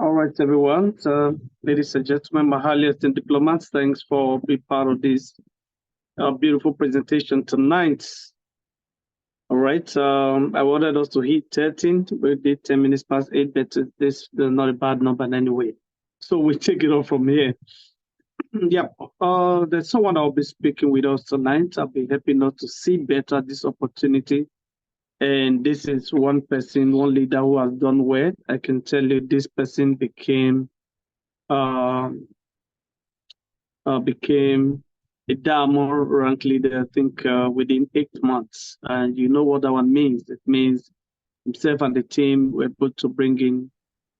All right, everyone. So, ladies and gentlemen, my highest and diplomats, thanks for being part of this beautiful presentation tonight. All right. I wanted us to hit 13. We did 10 minutes past 8, but this is not a bad number anyway. So we take it on from here. Yeah. There's someone I'll be speaking with us tonight. I'll be happy not to see better this opportunity. And this is one person, one leader who has done well. I can tell you this person became became a diamond rank leader, I think, within 8 months. And you know what that one means? It means himself and the team were able to bring in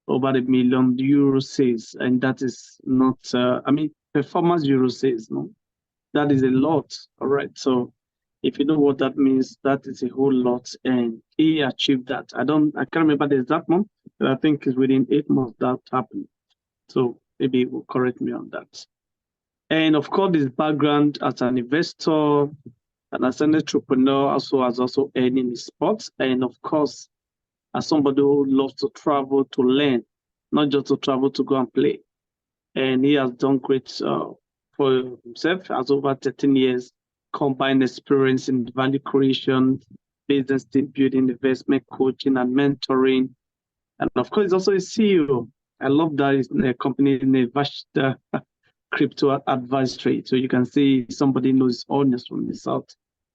over €1 million sales. And that is not, performance euro sales, no? That is a lot, all right? So if you know what that means, that is a whole lot. And he achieved that. I can't remember the exact month, but I think it's within 8 months that happened. So maybe he will correct me on that. And of course, his background as an investor and as an entrepreneur also has also earned in sports. And of course, as somebody who loves to travel to learn, not just to travel to go and play. And he has done great for himself, has over 13 years combined experience in value creation, business team building, investment coaching, and mentoring. And of course, he's also a CEO. I love that he's in a company in a vast crypto advisory. So you can see somebody knows honest from the south.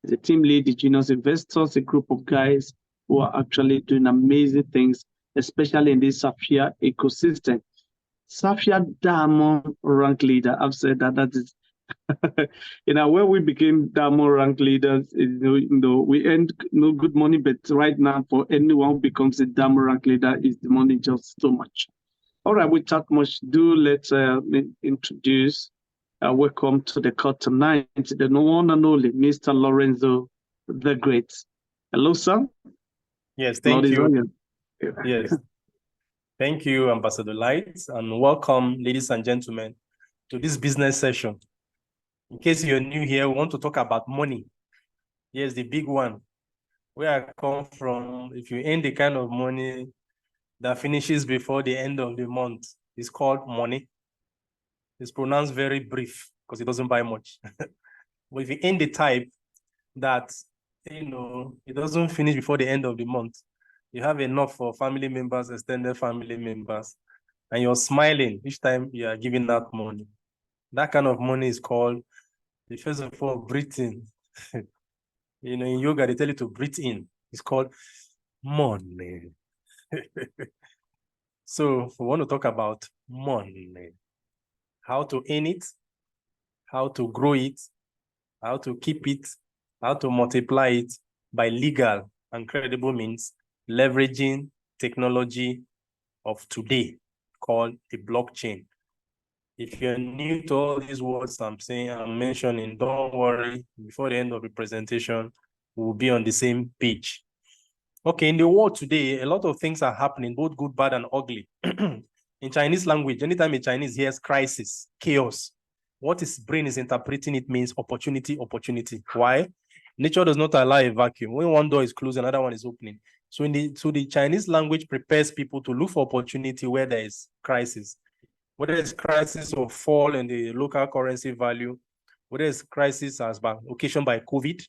As a team lead, the Genius Investors, a group of guys who are actually doing amazing things, especially in this Safir ecosystem. Safir Diamond rank leader. I've said that is, when we became Diamond rank leaders, we earned no good money, but right now for anyone who becomes a Diamond rank leader, is the money just so much. All right, without much ado, let's introduce, welcome to the court tonight, the one and only Mr. Lorenzo the Great. Hello, sir. Yes, thank you. Yes. Thank you, Ambassador Light, and welcome, ladies and gentlemen, to this business session. In case you're new here, we want to talk about money. Yes, the big one. Where I come from, if you earn the kind of money that finishes before the end of the month, it's called money. It's pronounced very brief because it doesn't buy much. But if you earn the type that, it doesn't finish before the end of the month, you have enough for family members, extended family members, and you're smiling each time you are giving out money. That kind of money is called, first of all, breathing. In yoga, they tell you to breathe in. It's called money. So we want to talk about money, how to earn it, how to grow it, how to keep it, how to multiply it by legal and credible means, leveraging technology of today called the blockchain. If you're new to all these words I'm mentioning, don't worry. Before the end of the presentation, we'll be on the same page. Okay, in the world today, a lot of things are happening, both good, bad, and ugly. In Chinese language, anytime a Chinese hears crisis, chaos, what his brain is interpreting, it means opportunity, opportunity. Why? Nature does not allow a vacuum. When one door is closed, another one is opening. So the Chinese language prepares people to look for opportunity where there is crisis. Whether it's crisis or fall in the local currency value, whether it's crisis occasioned by COVID,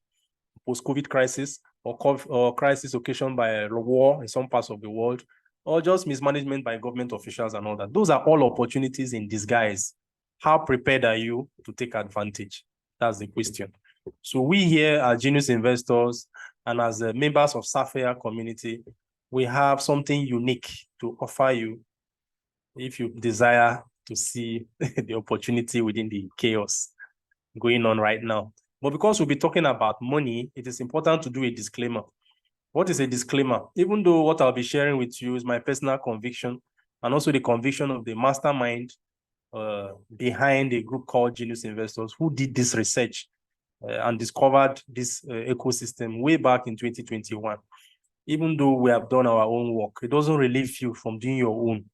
post-COVID crisis, or crisis occasioned by a war in some parts of the world, or just mismanagement by government officials and all that. Those are all opportunities in disguise. How prepared are you to take advantage? That's the question. So we here as Genius Investors and as members of Safir community, we have something unique to offer you if you desire to see the opportunity within the chaos going on right now. But because we'll be talking about money, it is important to do a disclaimer. What is a disclaimer? Even though what I'll be sharing with you is my personal conviction and also the conviction of the mastermind behind a group called Genius Investors who did this research and discovered this ecosystem way back in 2021. Even though we have done our own work, it doesn't relieve you from doing your own,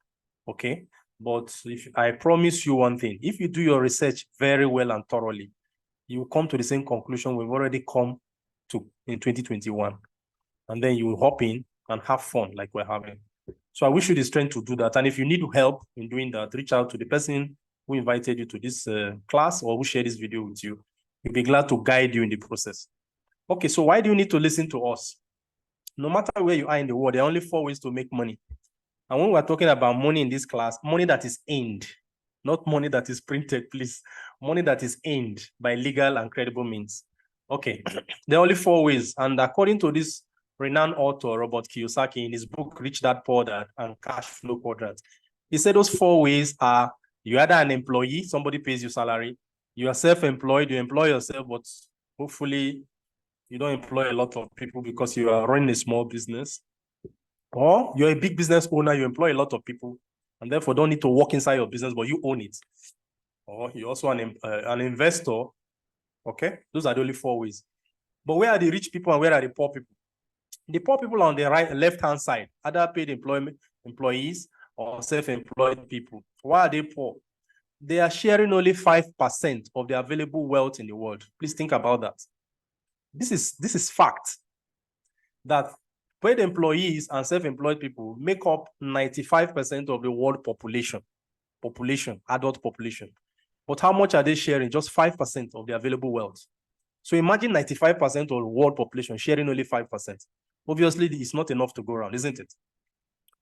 okay? But I promise you one thing, if you do your research very well and thoroughly, you will come to the same conclusion we've already come to in 2021. And then you will hop in and have fun like we're having. So I wish you the strength to do that. And if you need help in doing that, reach out to the person who invited you to this class or who shared this video with you. We'll be glad to guide you in the process. Okay, so why do you need to listen to us? No matter where you are in the world, there are only 4 ways to make money. And when we're talking about money in this class, money that is earned, not money that is printed, please. Money that is earned by legal and credible means. Okay, there are only 4 ways. And according to this renowned author, Robert Kiyosaki, in his book, Rich Dad Poor Dad and Cash Flow Quadrant, he said those 4 ways are: you're either an employee, somebody pays you salary; you are self-employed, you employ yourself, but hopefully you don't employ a lot of people because you are running a small business. Or you're a big business owner, you employ a lot of people, and therefore don't need to work inside your business, but you own it. Or you're also an investor. Okay, those are the only 4 ways. But where are the rich people and where are the poor people? The poor people are on the left-hand side, either paid employees or self-employed people. Why are they poor? They are sharing only 5% of the available wealth in the world. Please think about that. This is fact, that paid employees and self-employed people make up 95% of the world population, adult population. But how much are they sharing? Just 5% of the available wealth. So imagine 95% of the world population sharing only 5%. Obviously, it's not enough to go around, isn't it?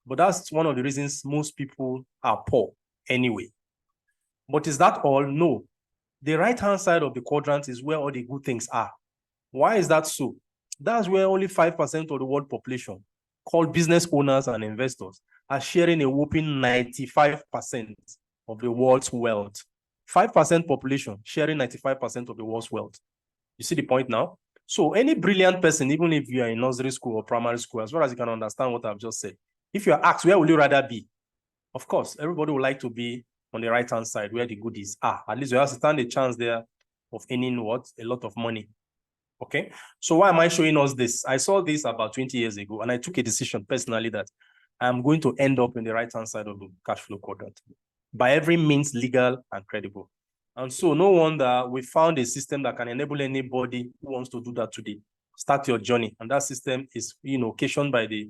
But that's one of the reasons most people are poor anyway. But is that all? No. The right-hand side of the quadrant is where all the good things are. Why is that so? That's where only 5% of the world population, called business owners and investors, are sharing a whopping 95% of the world's wealth. 5% population sharing 95% of the world's wealth. You see the point now? So any brilliant person, even if you are in nursery school or primary school, as far as you can understand what I've just said, if you're asked, where would you rather be? Of course, everybody would like to be on the right-hand side where the goodies are. At least you have to stand a chance there of earning what? A lot of money. Okay, so why am I showing us this? I saw this about 20 years ago, and I took a decision personally that I'm going to end up in the right-hand side of the cash flow quadrant by every means legal and credible. And so no wonder we found a system that can enable anybody who wants to do that today. Start your journey. And that system is, occasioned by the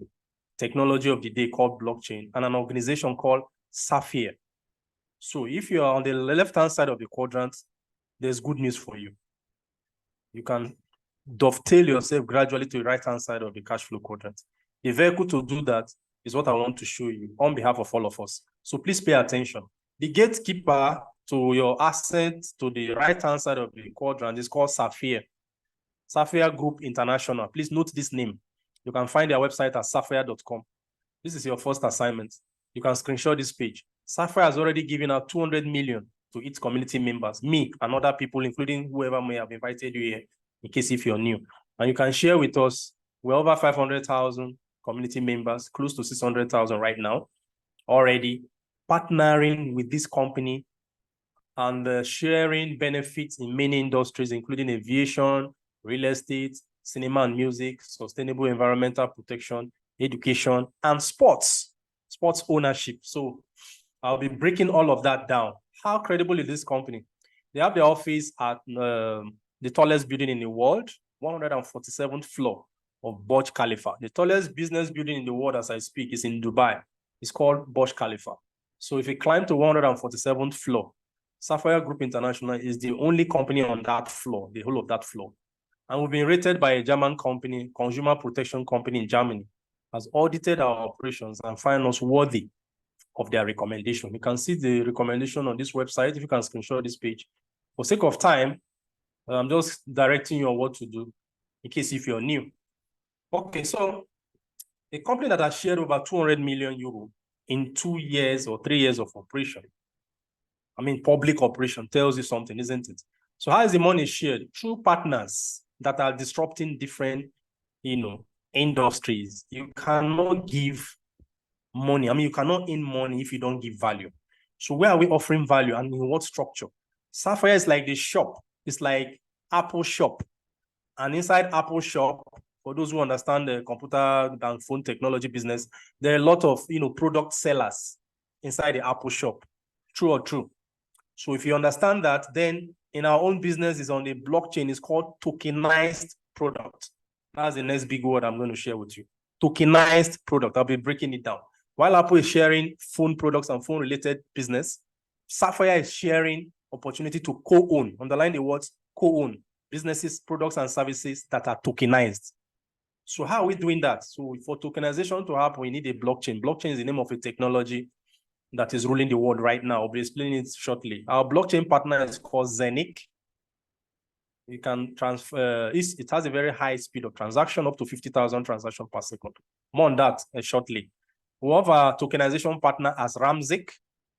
technology of the day called blockchain and an organization called Safir. So if you are on the left-hand side of the quadrant, there's good news for you. You can dovetail yourself gradually to the right-hand side of the cash flow quadrant. The vehicle to do that is what I want to show you on behalf of all of us. So please pay attention. The gatekeeper to your ascent to the right-hand side of the quadrant is called Safir. Safir Group International. Please note this name. You can find their website at safir.com. This is your first assignment. You can screenshot this page. Safir has already given out 200 million to its community members, me and other people, including whoever may have invited you here, in case if you're new. And you can share with us. We're over 500,000 community members, close to 600,000 right now, already partnering with this company and sharing benefits in many industries, including aviation, real estate, cinema and music, sustainable environmental protection, education, and sports ownership. So I'll be breaking all of that down. How credible is this company? They have their office at the tallest building in the world, 147th floor of Burj Khalifa. The tallest business building in the world as I speak is in Dubai. It's called Burj Khalifa. So if you climb to 147th floor, Safir Group International is the only company on that floor, the whole of that floor. And we've been rated by a German company, consumer protection company in Germany, has audited our operations and find us worthy of their recommendation. You can see the recommendation on this website if you can screenshot this page. For sake of time, I'm just directing you on what to do in case if you're new. Okay, so a company that has shared over 200 million euro in 2 years or 3 years of operation, I mean, public operation tells you something, isn't it? So how is the money shared? Through partners that are disrupting different, industries. You cannot give money. I mean, you cannot earn money if you don't give value. So where are we offering value and in what structure? Safir is like the shop. It's like Apple shop. And inside Apple shop, for those who understand the computer and phone technology business, there are a lot of, product sellers inside the Apple shop. True or true? So if you understand that, then in our own business is on the blockchain, it's called tokenized product. That's the next big word I'm going to share with you. Tokenized product. I'll be breaking it down. While Apple is sharing phone products and phone-related business, Safir is sharing opportunity to co-own, underline the words co-own, businesses, products, and services that are tokenized. So how are we doing that? So for tokenization to happen, we need a blockchain. Blockchain is the name of a technology that is ruling the world right now. I'll be explaining it shortly. Our blockchain partner is called Zenic. You can transfer, it has a very high speed of transaction, up to 50,000 transactions per second. More on that shortly. We have our tokenization partner as Ramzik.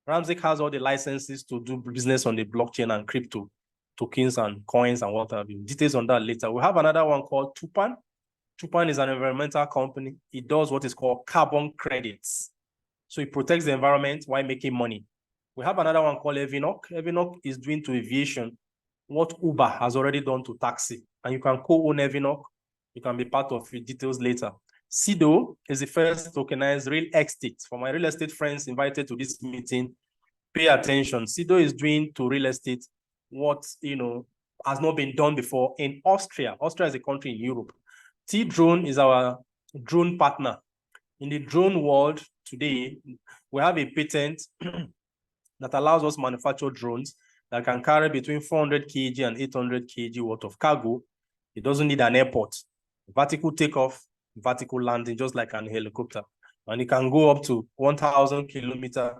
Ramzik has all the licenses to do business on the blockchain and crypto, tokens and coins and what have you. Details on that later. We have another one called Tupan. Tupan is an environmental company. It does what is called carbon credits. So it protects the environment while making money. We have another one called Evinok. Evinok is doing to aviation what Uber has already done to taxi. And you can co-own Evinok. You can be part of the details later. Sido is the first tokenized real estate. For my real estate friends invited to this meeting, pay attention. Sido is doing to real estate what has not been done before in Austria. Austria is a country in Europe. T-Drone is our drone partner. In the drone world today, we have a patent that allows us to manufacture drones that can carry between 400 kg and 800 kg worth of cargo. It doesn't need an airport. Vertical takeoff, vertical landing, just like an helicopter. And it can go up to 1,000 kilometers,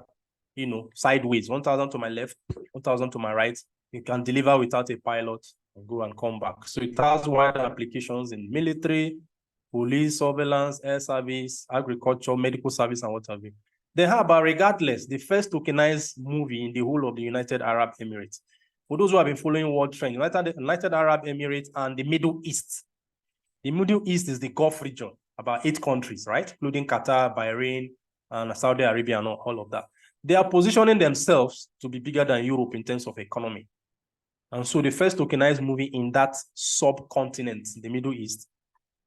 sideways, 1,000 to my left, 1,000 to my right. It can deliver without a pilot and go and come back. So it has wide applications in military, police, surveillance, air service, agriculture, medical service, and what have you. They have, but regardless, the first tokenized movie in the whole of the United Arab Emirates. For those who have been following world trend, United Arab Emirates and the Middle East. The Middle East is the Gulf region, about 8 countries, right? Including Qatar, Bahrain, and Saudi Arabia, and all of that. They are positioning themselves to be bigger than Europe in terms of economy. And so the first tokenized movie in that subcontinent, the Middle East,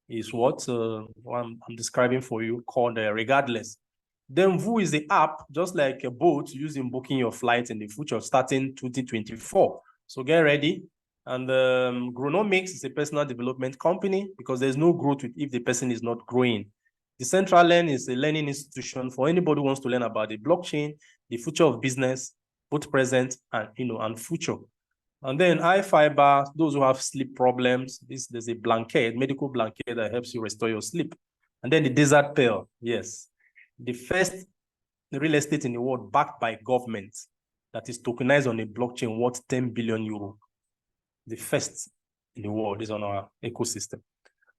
is what I'm describing for you, called Regardless. Then Vu is the app, just like a boat used in booking your flight in the future, starting 2024. So get ready. And Gronomics is a personal development company because there's no growth if the person is not growing. Decentraland is a learning institution for anybody who wants to learn about the blockchain, the future of business, both present and and future. And then iFiber, those who have sleep problems, there's a blanket, medical blanket that helps you restore your sleep. And then the Desert Pearl, yes. The first real estate in the world backed by government that is tokenized on a blockchain worth 10 billion euro. The first in the world is on our ecosystem.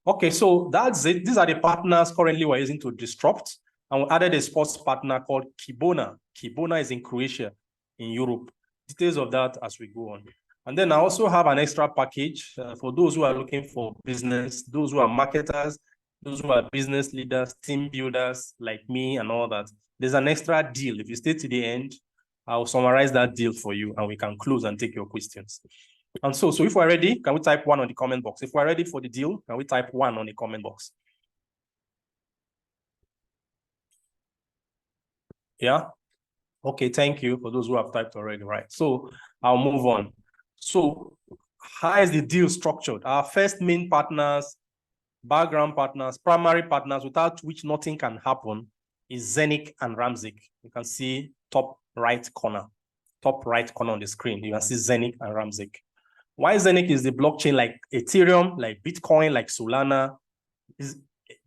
Okay, so that's it. These are the partners currently we're using to disrupt. And we added a sports partner called Kibona. Kibona is in Croatia, in Europe. Details of that as we go on. And then I also have an extra package for those who are looking for business, those who are marketers, those who are business leaders, team builders like me and all that. There's an extra deal. If you stay to the end, I'll summarize that deal for you and we can close and take your questions. And so if we're ready, can we type 1 on the comment box? If we're ready for the deal, can we type 1 on the comment box? Yeah? Okay, thank you for those who have typed already, right? So I'll move on. So how is the deal structured? Our first main partners, background partners, primary partners, without which nothing can happen, is Zenic and Ramzik. You can see top right corner on the screen. You can see Zenic and Ramzik. Why Zenic is the blockchain like Ethereum, like Bitcoin, like Solana.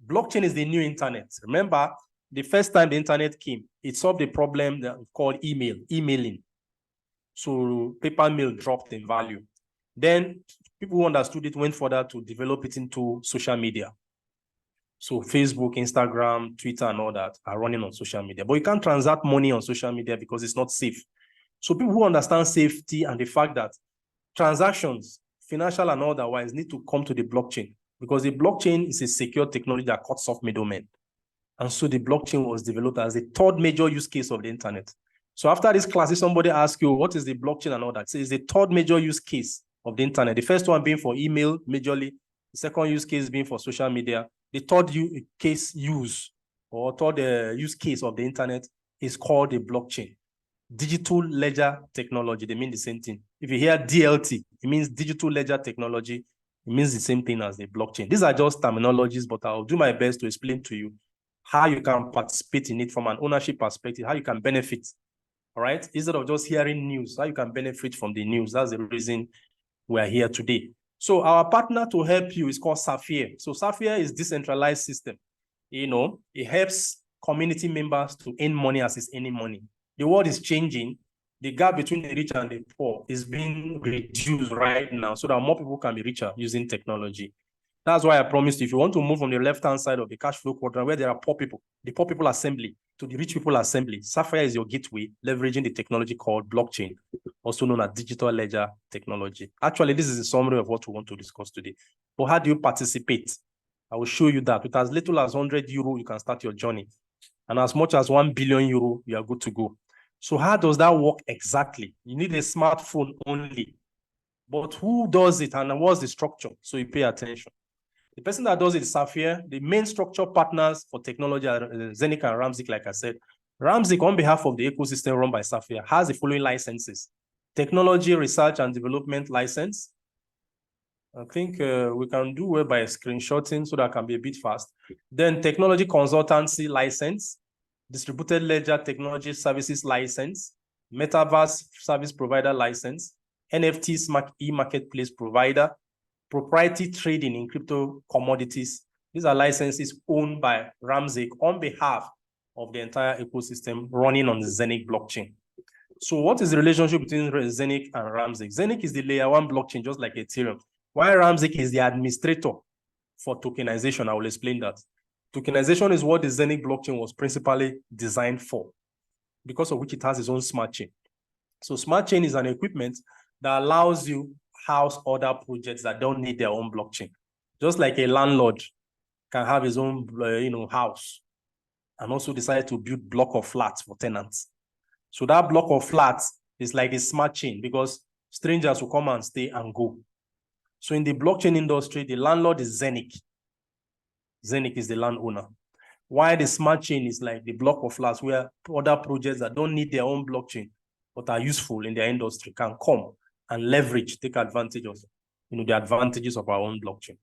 Blockchain is the new internet. Remember, the first time the internet came, it solved a problem that called emailing. So paper mail dropped in value. Then people who understood it went further to develop it into social media. So Facebook, Instagram, Twitter, and all that are running on social media. But you can't transact money on social media because it's not safe. So people who understand safety and the fact that transactions, financial and otherwise, need to come to the blockchain because the blockchain is a secure technology that cuts off middlemen. And so the blockchain was developed as the 3rd major use case of the internet. So after this class, if somebody asks you, what is the blockchain and all that? So it's the 3rd major use case of the internet. The first one being for email, majorly. The second use case being for social media. The 3rd use case of the internet is called the blockchain. Digital ledger technology, they mean the same thing. If you hear DLT, it means digital ledger technology. It means the same thing as the blockchain. These are just terminologies, but I'll do my best to explain to you how you can participate in it from an ownership perspective, how you can benefit, all right? Instead of just hearing news, how you can benefit from the news. That's the reason we are here today. So our partner to help you is called Safir. So Safir is decentralized system. You know, it helps community members to earn money as is earning money. The world is changing. The gap between the rich and the poor is being reduced right now so that more people can be richer using technology. That's why I promised you, if you want to move from the left-hand side of the cash flow quadrant where there are poor people, the poor people assembly, to the rich people assembly, Sapphire is your gateway, leveraging the technology called blockchain, also known as digital ledger technology. Actually, this is a summary of what we want to discuss today. But how do you participate? I will show you that. With as little as 100 euro, you can start your journey. And as much as 1 billion euro, you are good to go. So how does that work exactly? You need a smartphone only. But who does it and what's the structure? So you pay attention. The person that does it is Safir. The main structure partners for technology are Zenic and Ramzik, like I said. Ramzik, on behalf of the ecosystem run by Safir, has the following licenses. Technology, research, and development license. I think we can do well by screenshotting so that can be a bit fast. Then technology consultancy license, distributed ledger technology services license, metaverse service provider license, NFTs e-marketplace provider, proprietary trading in crypto commodities. These are licenses owned by Ramzik on behalf of the entire ecosystem running on the Zenic blockchain. So what is the relationship between Zenic and Ramzik? Zenic is the layer 1 blockchain, just like Ethereum, while Ramzik is the administrator for tokenization. I will explain that. Tokenization is what the Zenic blockchain was principally designed for, because of which it has its own smart chain. So smart chain is an equipment that allows you house other projects that don't need their own blockchain. Just like a landlord can have his own house and also decide to build block of flats for tenants. So that block of flats is like a smart chain because strangers will come and stay and go. So in the blockchain industry, the landlord is Zenic. Zenic is the landowner. While the smart chain is like the block of flats where other projects that don't need their own blockchain but are useful in their industry can come and leverage, take advantage of the advantages of our own blockchain.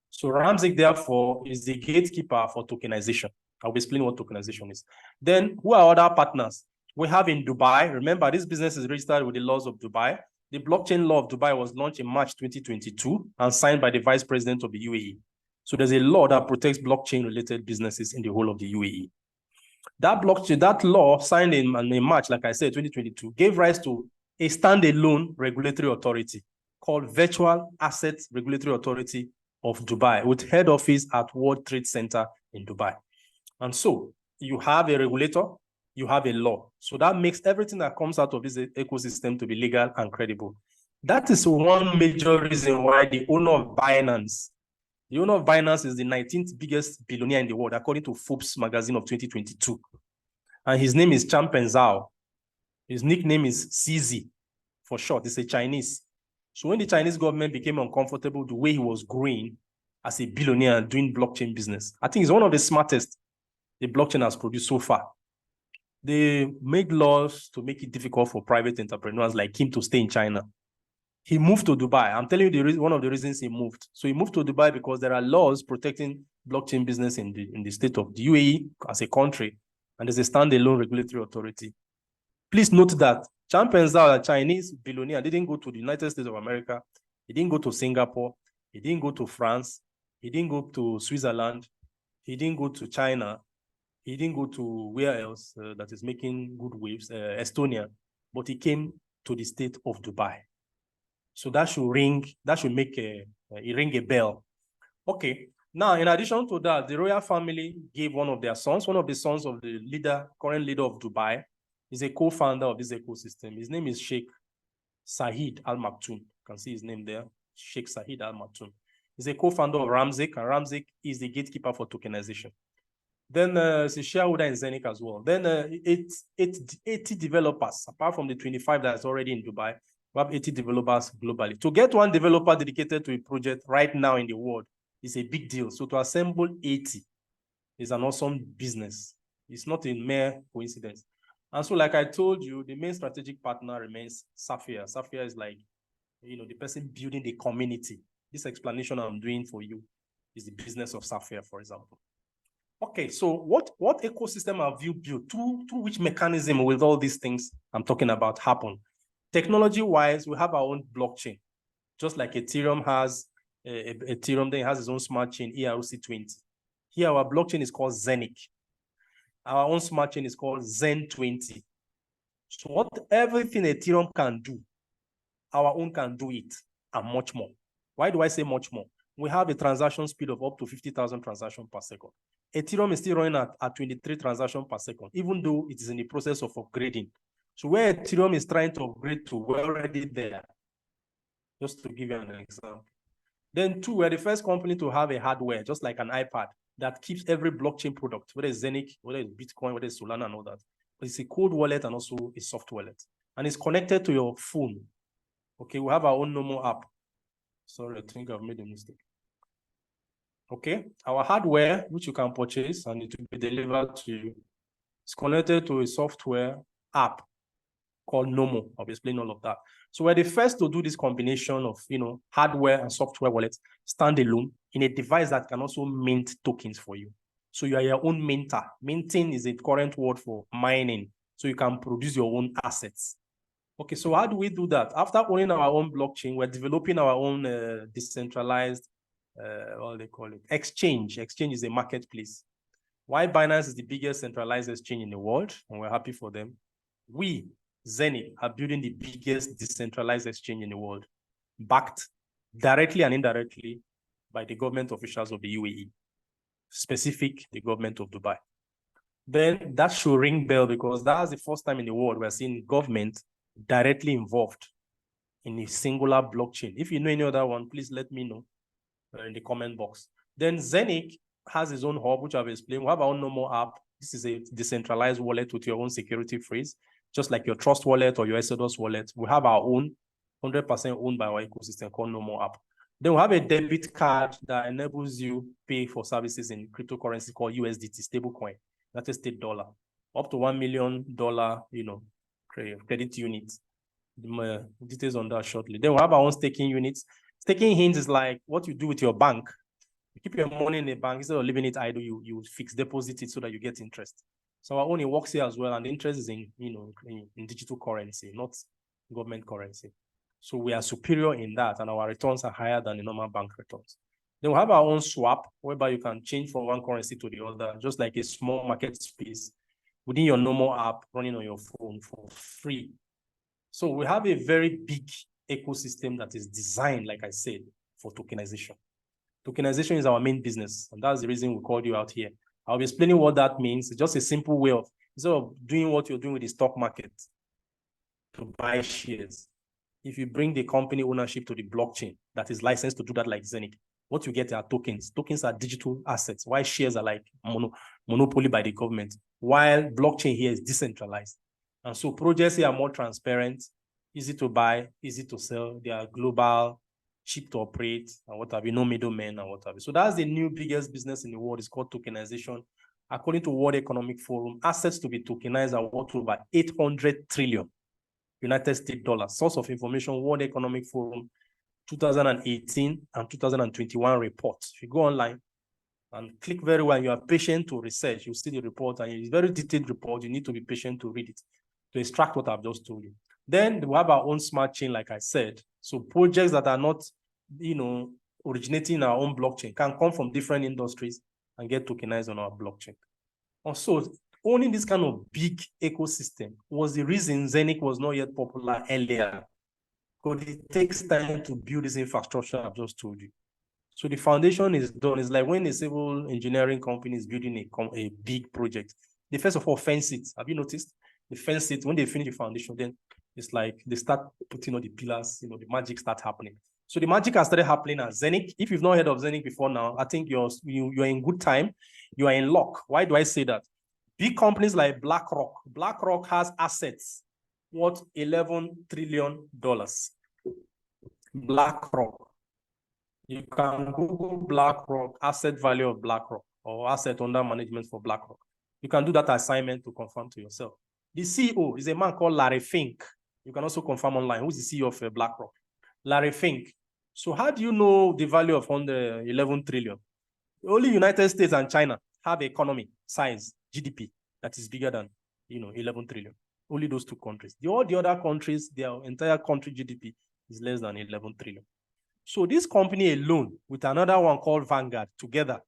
So Ramzik, therefore, is the gatekeeper for tokenization. I'll explain what tokenization is. Then, who are other partners? We have in Dubai. Remember, this business is registered with the laws of Dubai. The blockchain law of Dubai was launched in March 2022 and signed by the Vice President of the UAE. So there's a law that protects blockchain-related businesses in the whole of the UAE. That law signed in March, like I said, 2022, gave rise to a standalone regulatory authority called Virtual Assets Regulatory Authority of Dubai, with head office at World Trade Center in Dubai. And so you have a regulator, you have a law. So that makes everything that comes out of this ecosystem to be legal and credible. That is one major reason why the owner of Binance is the 19th biggest billionaire in the world, according to Forbes magazine of 2022. And his name is Changpeng Zhao. His nickname is CZ for short. It's a Chinese. So when the Chinese government became uncomfortable with the way he was growing as a billionaire doing blockchain business, I think he's one of the smartest the blockchain has produced so far. They made laws to make it difficult for private entrepreneurs like him to stay in China. He moved to Dubai. I'm telling you one of the reasons he moved. So he moved to Dubai because there are laws protecting blockchain business in the state of the UAE as a country, and there's a standalone regulatory authority. Please note that Changpeng Zhao, a Chinese billionaire, didn't go to the United States of America. He didn't go to Singapore. He didn't go to France. He didn't go to Switzerland. He didn't go to China. He didn't go to where else that is making good waves, Estonia. But he came to the state of Dubai. So that should make ring a bell. Okay. Now, in addition to that, the royal family gave one of the sons of the current leader of Dubai, is a co-founder of this ecosystem. His name is Sheikh Sahid Al Maktoum. You can see his name there, Sheikh Sahid Al Maktoum. He's a co-founder of Ramzik, and Ramzik is the gatekeeper for tokenization. Then it's a shareholder in Zenic as well. Then it's 80 developers, apart from the 25 that's already in Dubai. We have 80 developers globally. To get one developer dedicated to a project right now in the world is a big deal. So to assemble 80 is an awesome business. It's not a mere coincidence. And so, like I told you, the main strategic partner remains Safir. Safir is like, the person building the community. This explanation I'm doing for you is the business of Safir, for example. Okay, so what ecosystem have you built? Through which mechanism will all these things I'm talking about happen? Technology-wise, we have our own blockchain. Just like Ethereum has, Ethereum then has its own smart chain, ERC20. Here, our blockchain is called Zenic. Our own smart chain is called Zen20. So what everything Ethereum can do, our own can do it, and much more. Why do I say much more? We have a transaction speed of up to 50,000 transactions per second. Ethereum is still running at 23 transactions per second, even though it is in the process of upgrading. So where Ethereum is trying to upgrade to, we're already there. Just to give you an example. Then two, we're the first company to have a hardware, just like an iPad, that keeps every blockchain product, whether it's Zenic, whether it's Bitcoin, whether it's Solana and all that. But it's a cold wallet and also a soft wallet. And it's connected to your phone. Okay, we have our own normal app. Sorry, I think I've made a mistake. Okay, our hardware, which you can purchase and it will be delivered to you, is connected to a software app called Nomo. I'll be explaining all of that. So we're the first to do this combination of, hardware and software wallets standalone in a device that can also mint tokens for you. So you are your own minter. Minting is a current word for mining. So you can produce your own assets. Okay, so how do we do that? After owning our own blockchain, we're developing our own decentralized, what they call it, exchange. Exchange is a marketplace. Why Binance is the biggest centralized exchange in the world, and we're happy for them. We, Zenith, are building the biggest decentralized exchange in the world, backed directly and indirectly by the government officials of the UAE, specific the government of Dubai. Then that should ring bell because that's the first time in the world we're seeing government directly involved in a singular blockchain. If you know any other one, please let me know in the comment box. Then Zenic has its own hub, which I've explained. We have our own normal app. This is a decentralized wallet with your own security phrase, just like your Trust wallet or your Exodus wallet. We have our own 100% owned by our ecosystem called normal app. Then we have a debit card that enables you pay for services in cryptocurrency called USDT, stablecoin, United States dollar, up to $1 million, credit units. Details on that shortly. Then we have our own staking units. Staking hints is like what you do with your bank. You keep your money in the bank instead of leaving it idle. You fix deposit it so that you get interest. So our own it works here as well, and the interest is in in digital currency, not government currency. So we are superior in that, and our returns are higher than the normal bank returns. Then we have our own swap, whereby you can change from one currency to the other, just like a small market space within your normal app running on your phone for free. So we have a very big ecosystem that is designed, like I said, for tokenization. Tokenization is our main business, and that's the reason we called you out here. I'll be explaining what that means. It's just a simple way of, instead of doing what you're doing with the stock market to buy shares, if you bring the company ownership to the blockchain that is licensed to do that like Zenic, what you get are tokens. Tokens are digital assets, while shares are like monopoly by the government, while blockchain here is decentralized. And so projects here are more transparent, easy to buy, easy to sell. They are global, cheap to operate, and what have you, no middlemen and what have you. So that's the new biggest business in the world. It's called tokenization. According to World Economic Forum, assets to be tokenized are worth over 800 trillion United States dollars. Source of information, World Economic Forum, 2018 and 2021 reports. If you go online and click very well, you are patient to research, you see the report, and it's a very detailed report. You need to be patient to read it, to extract what I've just told you. Then we have our own smart chain, like I said. So projects that are not, originating in our own blockchain can come from different industries and get tokenized on our blockchain. Also, owning this kind of big ecosystem was the reason Zenic was not yet popular earlier, because it takes time to build this infrastructure I've just told you. So the foundation is done. It's like when a civil engineering company is building a big project, they first of all fence it. Have you noticed? They fence it. When they finish the foundation, then it's like they start putting on the pillars, the magic starts happening. So the magic has started happening at Zenic. If you've not heard of Zenic before now, I think you're in good time. You are in luck. Why do I say that? Big companies like BlackRock has assets worth $11 trillion. BlackRock. You can Google BlackRock, asset value of BlackRock, or asset under management for BlackRock. You can do that assignment to confirm to yourself. The CEO is a man called Larry Fink. You can also confirm online. Who's the CEO of BlackRock? Larry Fink. So how do you know the value of 11 trillion? Only United States and China. have economy size, GDP, that is bigger than, 11 trillion. Only those two countries. All the other countries, their entire country GDP is less than 11 trillion. So this company alone, with another one called Vanguard, together,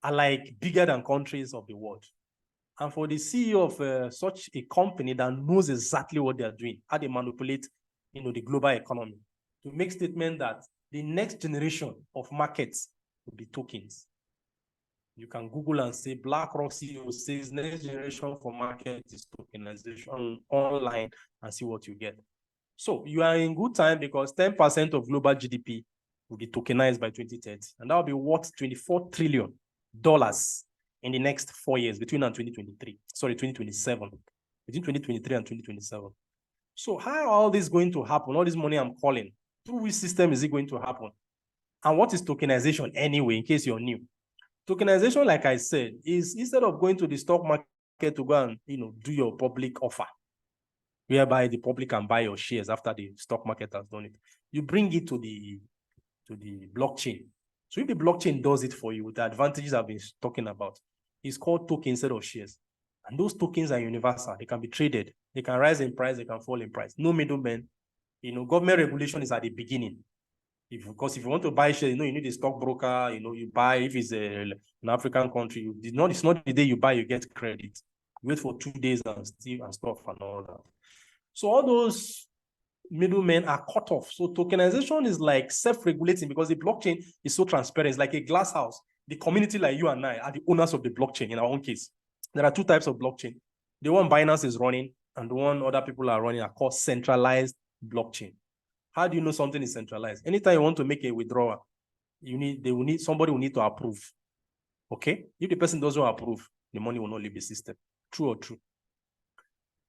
are like bigger than countries of the world. And for the CEO of such a company that knows exactly what they are doing, how they manipulate, the global economy, to make statement that the next generation of markets will be tokens. You can Google and say BlackRock CEO says next generation for market is tokenization online and see what you get. So you are in good time because 10% of global GDP will be tokenized by 2030. And that will be worth $24 trillion in the next 4 years, between 2027, between 2023 and 2027. So how are all this going to happen? All this money I'm calling, through which system is it going to happen? And what is tokenization anyway, in case you're new? Tokenization, like I said, is instead of going to the stock market to go and do your public offer, whereby the public can buy your shares after the stock market has done it, you bring it to the blockchain. So if the blockchain does it for you, the advantages I've been talking about, it's called token instead of shares. And those tokens are universal. They can be traded. They can rise in price. They can fall in price. No middlemen. Government regulation is at the beginning. Because if you want to buy shares, you need a stockbroker. You buy, if it's an African country, it's not the day you buy, you get credit. You wait for 2 days and stuff and all that. So all those middlemen are cut off. So tokenization is like self-regulating because the blockchain is so transparent. It's like a glass house. The community like you and I are the owners of the blockchain in our own case. There are two types of blockchain. The one Binance is running and the one other people are running are called centralized blockchain. How do you know something is centralized? Anytime you want to make a withdrawal, somebody will need to approve. Okay? If the person doesn't approve, the money will not leave the system. True or true?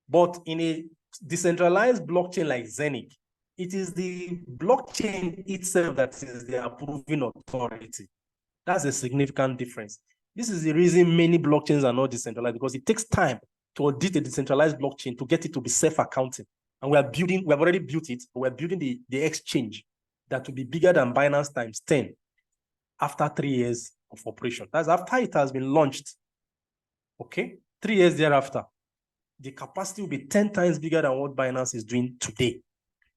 But in a decentralized blockchain like Zenic, it is the blockchain itself that is the approving authority. That's a significant difference. This is the reason many blockchains are not decentralized, because it takes time to audit a decentralized blockchain to get it to be self-accounting. And we have already built it, but we're building the exchange that will be bigger than Binance times 10 after 3 years of operation. That's after it has been launched. Okay? 3 years thereafter, the capacity will be 10 times bigger than what Binance is doing today.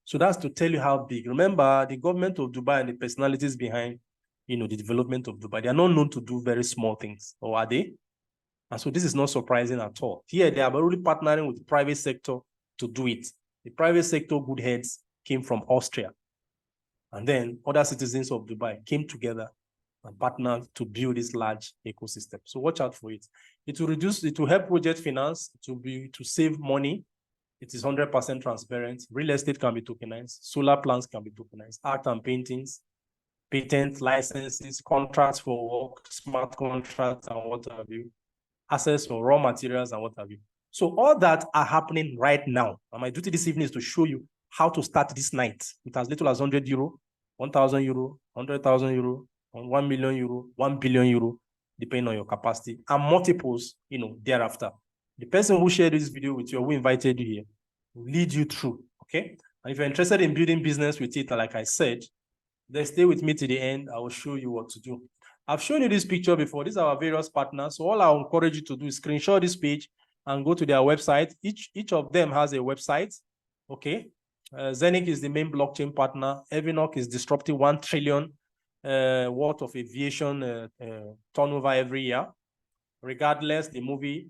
So that's to tell you how big. Remember, the government of Dubai and the personalities behind, the development of Dubai, they are not known to do very small things, or are they? And so this is not surprising at all. Here, they are already partnering with the private sector to do it. The private sector good heads came from Austria. And then other citizens of Dubai came together and partnered to build this large ecosystem. So watch out for it. It will help project finance, to save money. It is 100% transparent. Real estate can be tokenized. Solar plants can be tokenized. Art and paintings, patent licenses, contracts for work, smart contracts and what have you. Access for raw materials and what have you. So all that are happening right now. And my duty this evening is to show you how to start this night with as little as 100 euro, 1,000 euro, 100,000 euro, 1 million euro, 1 billion euro, depending on your capacity, and multiples, thereafter. The person who shared this video with you, or who invited you here, will lead you through, okay? And if you're interested in building business with it, like I said, then stay with me to the end. I will show you what to do. I've shown you this picture before. These are our various partners. So all I encourage you to do is screenshot this page and go to their website. Each of them has a website, okay? Zenic is the main blockchain partner. Evinoc is disrupting 1 trillion worth of aviation turnover every year. Regardless, the movie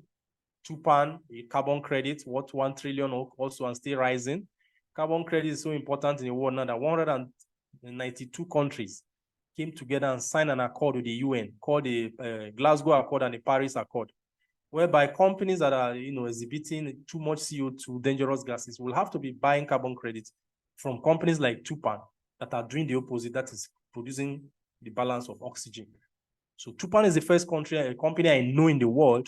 Tupan, the carbon credit, worth 1 trillion also and still rising. Carbon credit is so important in the world now that 192 countries came together and signed an accord with the UN called the Glasgow Accord and the Paris Accord, whereby companies that are exhibiting too much CO2, dangerous gases, will have to be buying carbon credits from companies like Tupan that are doing the opposite, that is producing the balance of oxygen. So Tupan is the first company I know in the world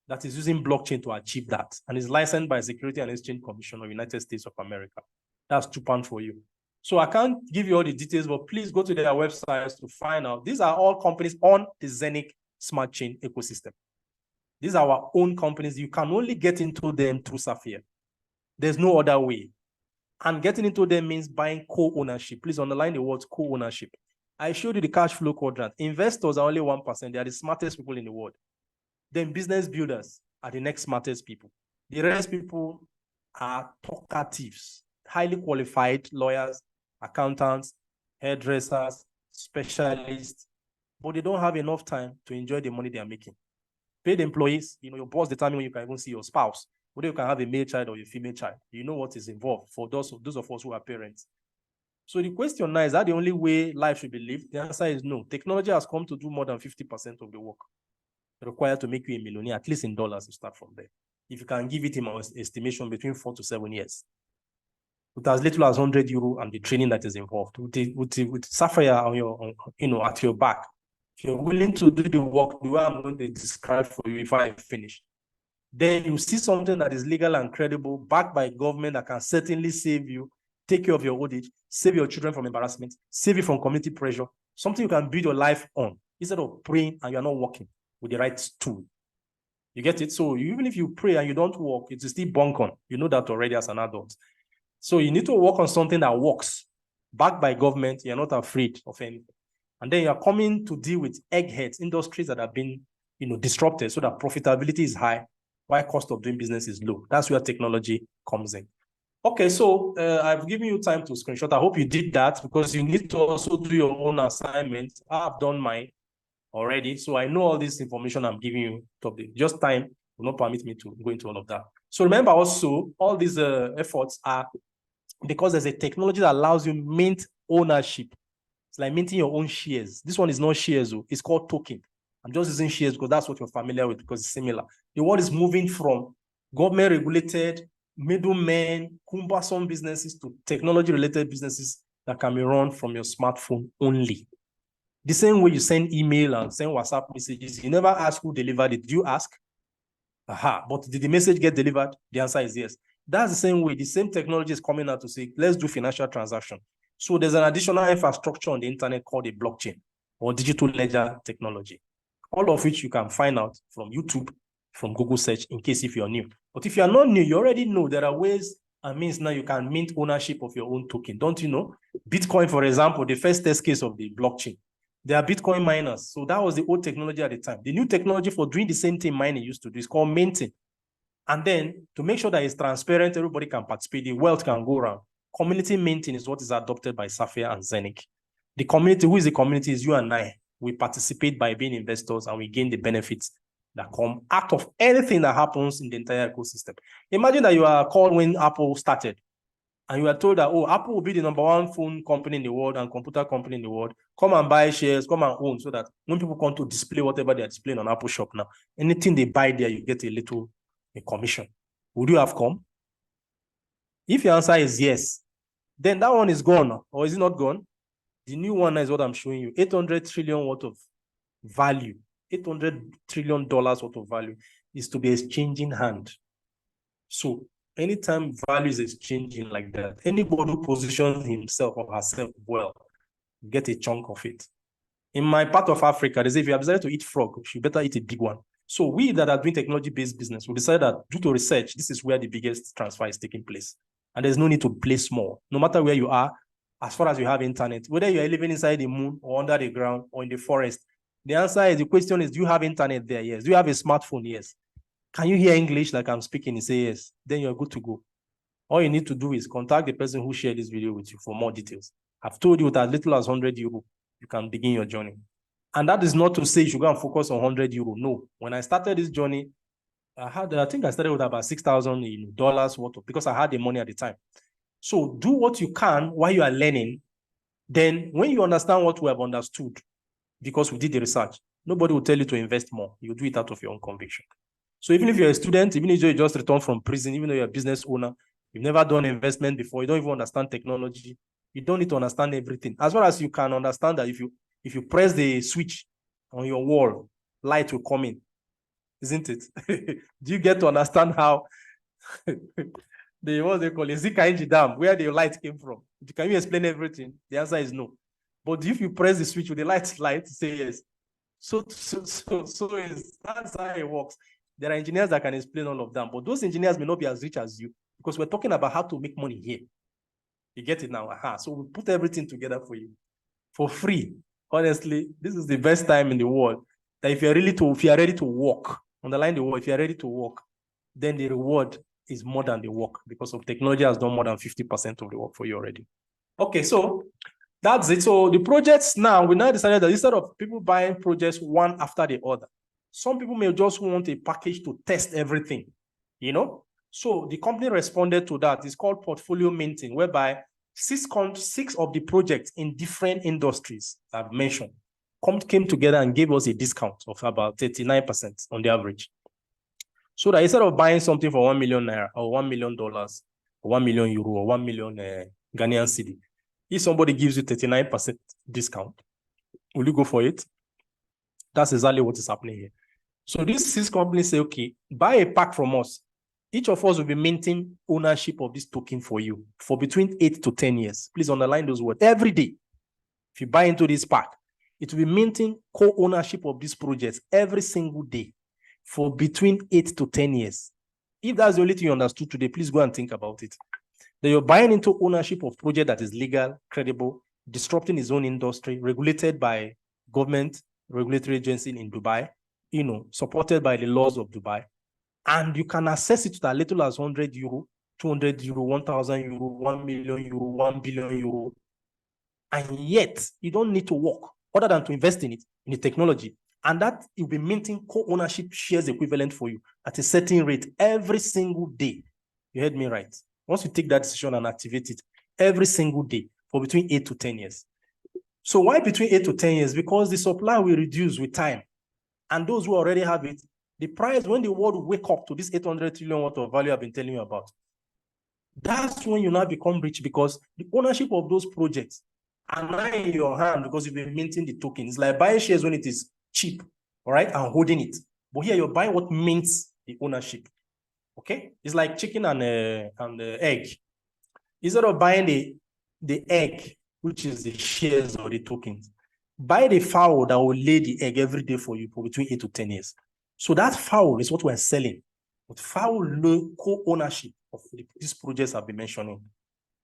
that is using blockchain to achieve that, and is licensed by Security and Exchange Commission of the United States of America. That's Tupan for you. So I can't give you all the details, but please go to their websites to find out. These are all companies on the Zenic Smart Chain ecosystem. These are our own companies. You can only get into them through Safir. There's no other way. And getting into them means buying co-ownership. Please underline the word co-ownership. I showed you the cash flow quadrant. Investors are only 1%. They are the smartest people in the world. Then business builders are the next smartest people. The rest people are talkatives, highly qualified lawyers, accountants, hairdressers, specialists, but they don't have enough time to enjoy the money they are making. Paid employees, your boss determines when you can even see your spouse, whether you can have a male child or a female child. You know what is involved for those of us who are parents. So the question now, is that the only way life should be lived? The answer is no. Technology has come to do more than 50% of the work required to make you a millionaire, at least in dollars. You start from there. If you can give it in my estimation between 4 to 7 years, with as little as €100 and the training that is involved, with Safir on your at your back, if you're willing to do the work the way I'm going to describe for you if I finish, then you see something that is legal and credible, backed by government, that can certainly save you, take care of your old age, save your children from embarrassment, save you from community pressure, something you can build your life on instead of praying and you're not working with the right tool. You get it? So even if you pray and you don't work, it's still bunk on. You know that already as an adult. So you need to work on something that works, backed by government. You're not afraid of anything. And then you're coming to deal with eggheads, industries that have been disrupted so that profitability is high, while cost of doing business is low. That's where technology comes in. Okay, so I've given you time to screenshot. I hope you did that, because you need to also do your own assignment. I've done mine already, so I know all this information I'm giving you. Just time will not permit me to go into all of that. So remember also, all these efforts are because there's a technology that allows you mint ownership. It's like minting your own shares. This one is not shares, it's called token. I'm just using shares because that's what you're familiar with, because it's similar. The world is moving from government-regulated, middlemen, cumbersome businesses to technology-related businesses that can be run from your smartphone only. The same way you send email and send WhatsApp messages, you never ask who delivered it. Do you ask? Aha, but did the message get delivered? The answer is yes. That's the same way. The same technology is coming out to say, let's do financial transaction. So there's an additional infrastructure on the internet called a blockchain or digital ledger technology, all of which you can find out from YouTube, from Google search, in case if you're new. But if you're not new, you already know there are ways and means now you can mint ownership of your own token. Don't you know? Bitcoin, for example, the first test case of the blockchain, there are Bitcoin miners. So that was the old technology at the time. The new technology for doing the same thing mining used to do is called minting. And then to make sure that it's transparent, everybody can participate, the wealth can go around. Community minting is what is adopted by Safir and Zenic. The community, who is the community, is you and I. We participate by being investors and we gain the benefits that come out of anything that happens in the entire ecosystem. Imagine that you are called when Apple started and you are told that, oh, Apple will be the #1 phone company in the world and computer company in the world. Come and buy shares, come and own, so that when people come to display whatever they are displaying on Apple Shop now, anything they buy there, you get a commission. Would you have come? If your answer is yes, then that one is gone, or is it not gone? The new one is what I'm showing you, 800 trillion worth of value, $800 trillion worth of value is to be exchanging hand. So anytime value is exchanging like that, anybody who positions himself or herself well, get a chunk of it. In my part of Africa, they say if you have decided to eat frog, you better eat a big one. So we that are doing technology-based business, we decided that due to research, this is where the biggest transfer is taking place. And there's no need to play small. No matter where you are, as far as you have internet, whether you are living inside the moon or under the ground or in the forest, the answer is, the question is, do you have internet there? Yes. Do you have a smartphone? Yes. Can you hear English like I'm speaking? You say yes. Then you're good to go. All you need to do is contact the person who shared this video with you for more details. I've told you with as little as €100, you can begin your journey. And that is not to say you should go and focus on €100. No. When I started this journey, I think I started with about $6,000 worth of, because I had the money at the time. So do what you can while you are learning. Then when you understand what we have understood, because we did the research, nobody will tell you to invest more. You do it out of your own conviction. So even if you're a student, even if you just returned from prison, even though you're a business owner, you've never done investment before, you don't even understand technology, you don't need to understand everything. As well as you can understand that if you press the switch on your wall, light will come in, isn't it? Do you get to understand how what they call it, Zika Dam, where the light came from? Can you explain everything? The answer is no. But if you press the switch with the light, say yes. So that's how it works. There are engineers that can explain all of them, but those engineers may not be as rich as you, because we're talking about how to make money here. You get it now? Aha. So we put everything together for you for free. Honestly, this is the best time in the world that if you're ready to work, Underline the word. If you're ready to work, then the reward is more than the work, because of technology has done more than 50% of the work for you already. Okay, so that's it. So the projects now, we now decided that instead of people buying projects one after the other, some people may just want a package to test everything, you know? So the company responded to that. It's called portfolio minting, whereby six of the projects in different industries I've mentioned came together and gave us a discount of about 39% on the average. So that instead of buying something for 1 million naira or $1 million or 1 million euro or 1 million Ghanaian cedi, if somebody gives you 39% discount, will you go for it? That's exactly what is happening here. So these 6 companies say, okay, buy a pack from us. Each of us will be minting ownership of this token for you for between 8 to 10 years. Please underline those words. Every day, if you buy into this pack, it will be minting co-ownership of these projects every single day for between 8 to 10 years. If that's the only thing you understood today, please go and think about it. That you're buying into ownership of project that is legal, credible, disrupting its own industry, regulated by government, regulatory agency in Dubai, you know, supported by the laws of Dubai. And you can access it to as little as 100 euro, 200 euro, 1,000 euro, 1 million euro, 1 billion euro. And yet, you don't need to work other than to invest in it, in the technology. And that will be minting co-ownership shares equivalent for you at a certain rate every single day. You heard me right. Once you take that decision and activate it every single day for between 8 to 10 years. So why between 8 to 10 years? Because the supply will reduce with time. And those who already have it, the price, when the world will wake up to this 800 trillion worth of value I've been telling you about, that's when you now become rich, because the ownership of those projects are now in your hand because you've been minting the token. It's like buying shares when it is cheap, all right, and holding it. But here you're buying what mints the ownership. Okay, it's like chicken and egg. Instead of buying the egg, which is the shares or the tokens, buy the fowl that will lay the egg every day for you for between 8 to 10 years. So that fowl is what we're selling. But fowl co-ownership of these projects I've been mentioning.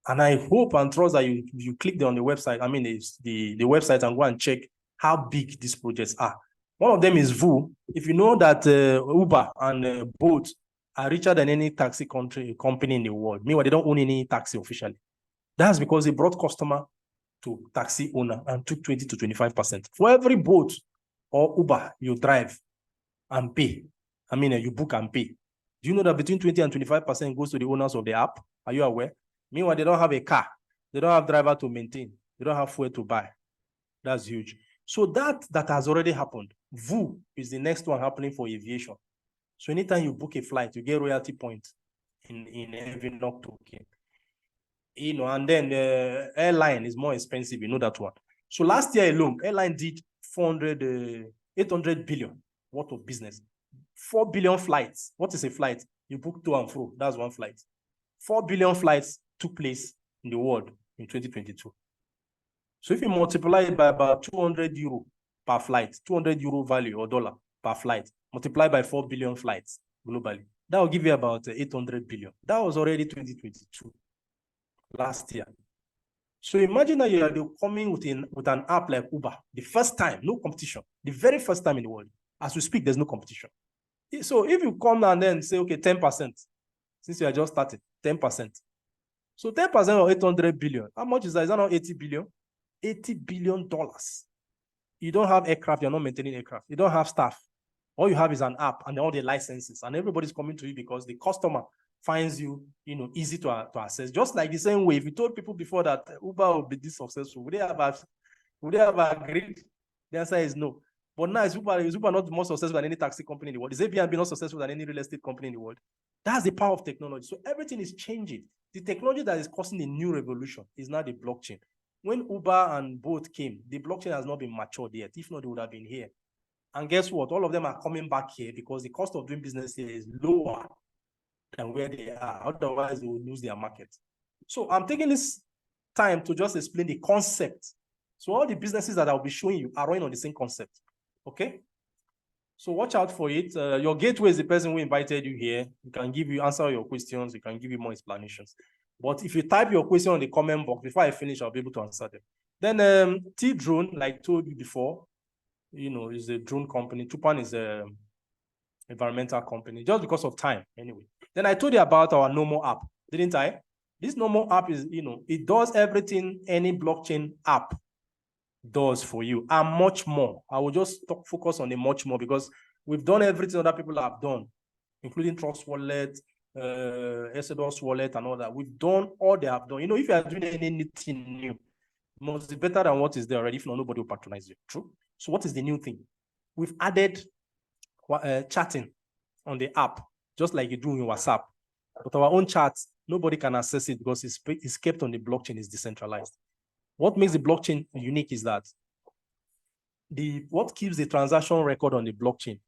And I hope and trust that you click on the website, I mean the website, and go and check how big these projects are. One of them is VU. If you know that Uber and Bolt are richer than any taxi company in the world. Meanwhile, they don't own any taxi officially. That's because they brought customer to taxi owner and took 20 to 25%. For every Bolt or Uber you drive and pay, I mean, you book and pay. Do you know that between 20 and 25% goes to the owners of the app? Are you aware? Meanwhile, they don't have a car. They don't have driver to maintain. They don't have fuel to buy. That's huge. So that has already happened. VU is the next one happening for aviation. So anytime you book a flight, you get royalty points in every knock token. You know, and then airline is more expensive. You know that one. So last year alone, airline did 800 billion worth of business. 4 billion flights. What is a flight? You book to and fro. That's one flight. 4 billion flights took place in the world in 2022. So if you multiply it by about 200 euro per flight, 200 euro value or dollar per flight, multiply by 4 billion flights globally, that will give you about 800 billion. That was already 2022, last year. So imagine that you are coming with an app like Uber, the first time, no competition, the very first time in the world. As we speak, there's no competition. So if you come and then say, okay, 10%, since you are just started, 10%. So 10% of 800 billion, how much is that? Is that not 80 billion? $80 billion. You don't have aircraft, you're not maintaining aircraft. You don't have staff. All you have is an app and all the licenses, and everybody's coming to you because the customer finds you, easy to access. Just like the same way, if you told people before that Uber will be this successful, would they have agreed? The answer is no. But now is Uber not more successful than any taxi company in the world? Is Airbnb not successful than any real estate company in the world? That's the power of technology. So everything is changing. The technology that is causing a new revolution is now the blockchain. When Uber and Bolt came, the blockchain has not been matured yet. If not, they would have been here. And guess what? All of them are coming back here because the cost of doing business here is lower than where they are. Otherwise, they will lose their market. So I'm taking this time to just explain the concept. So all the businesses that I'll be showing you are running on the same concept. Okay? So watch out for it. Your gateway is the person who invited you here. He can answer your questions. He can give you more explanations. But if you type your question on the comment box, before I finish, I'll be able to answer them. Then T-Drone, like I told you before, is a drone company. Tupan is environmental company, just because of time anyway. Then I told you about our Nomo app, didn't I? This Nomo app is, it does everything any blockchain app does for you and much more. I will just focus on the much more because we've done everything other people have done, including Trust Wallet, Exodus Wallet, and all that. We've done all they have done. If you are doing anything new, it must be better than what is there already. If not, nobody will patronize you. True. So what is the new thing? We've added chatting on the app, just like you do in WhatsApp. But our own chat, nobody can access it because it's kept on the blockchain, it's decentralized. What makes the blockchain unique is that what keeps the transaction record on the blockchain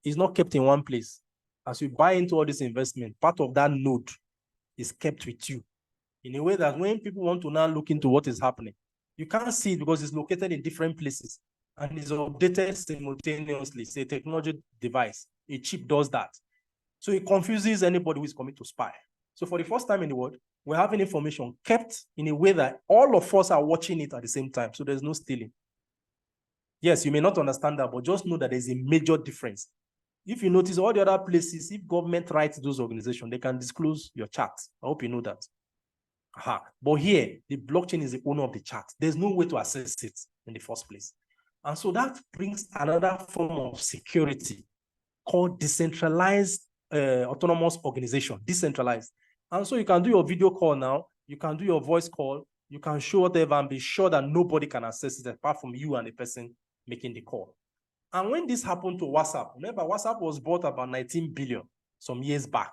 is not kept in one place. As you buy into all this investment, part of that node is kept with you in a way that when people want to now look into what is happening, you can't see it because it's located in different places and is updated simultaneously. It's a technology device. A chip does that. So it confuses anybody who is coming to spy. So for the first time in the world, we're having information kept in a way that all of us are watching it at the same time. So there's no stealing. Yes, you may not understand that, but just know that there's a major difference. If you notice all the other places, if government writes those organizations, they can disclose your chart. I hope you know that. But here, the blockchain is the owner of the chart. There's no way to access it in the first place. And so that brings another form of security called decentralized autonomous organization, decentralized. And so you can do your video call now, you can do your voice call, you can show whatever and be sure that nobody can access it apart from you and the person making the call. And when this happened to WhatsApp, remember WhatsApp was bought about 19 billion some years back.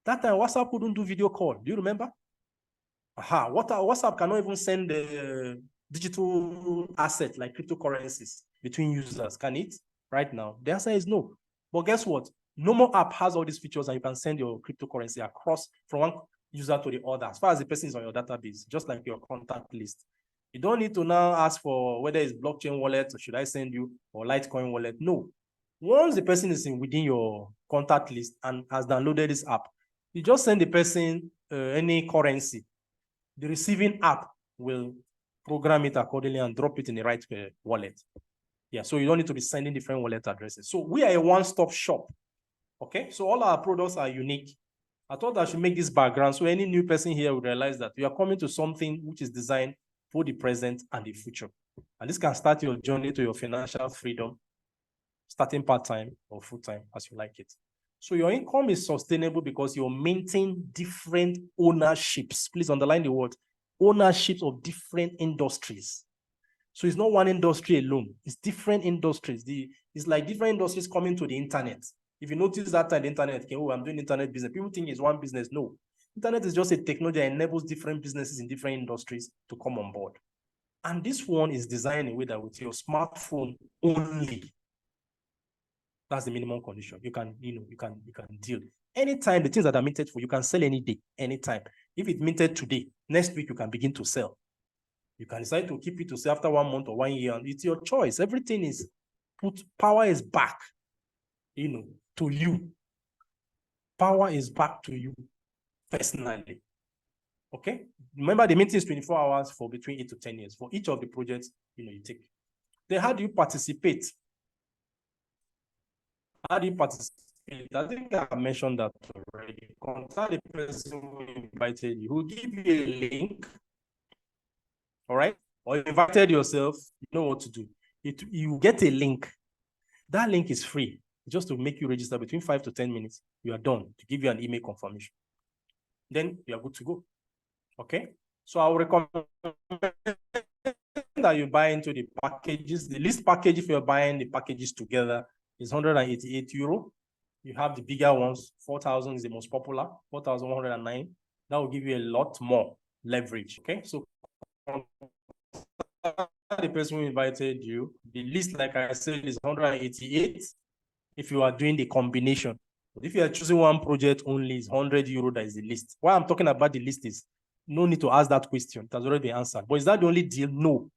That time WhatsApp couldn't do video call. Do you remember? WhatsApp cannot even send digital assets like cryptocurrencies between users. Can it? Right now, the answer is no. But guess what? Nomo app has all these features and you can send your cryptocurrency across from one user to the other as far as the person is on your database, just like your contact list. You don't need to now ask for whether it's blockchain wallet or should I send you or Litecoin wallet. No. Once the person is within your contact list and has downloaded this app, you just send the person any currency. The receiving app will program it accordingly and drop it in the right wallet. Yeah, so you don't need to be sending different wallet addresses. So we are a one-stop shop. Okay, so all our products are unique. I thought I should make this background so any new person here would realize that you are coming to something which is designed for the present and the future. And this can start your journey to your financial freedom, starting part-time or full-time as you like it. So your income is sustainable because you maintain different ownerships. Please underline the word ownerships of different industries. So it's not one industry alone. It's different industries. It's like different industries coming to the internet. If you notice that time the internet came, I'm doing internet business. People think it's one business. No. Internet is just a technology that enables different businesses in different industries to come on board. And this one is designed in a way that with your smartphone only, that's the minimum condition. You can deal. Anytime the things that are minted for you can sell any day, anytime. If it's minted today, next week you can begin to sell. You can decide to keep it to sell after 1 month or 1 year. And it's your choice. Everything is power is back, to you. Power is back to you personally. Okay. Remember the meeting is 24 hours for between 8 to 10 years for each of the projects you take. Then how do you participate? How do you participate? I think I mentioned that already. Contact the person who invited you, who will give you a link. All right? Or you invited yourself, you know what to do. You get a link. That link is free. Just to make you register between 5 to 10 minutes. You are done to give you an email confirmation. Then you are good to go. Okay? So I will recommend that you buy into the packages. The least package, if you're buying the packages together, is 188 euro. You have the bigger ones, 4,000 is the most popular, 4,109. That will give you a lot more leverage. Okay, so the person who invited you, the list, like I said, is 188 if you are doing the combination. But if you are choosing one project only, it's 100 euro. That is the list. Why I'm talking about the list is no need to ask that question. It has already been answered. But is that the only deal? No.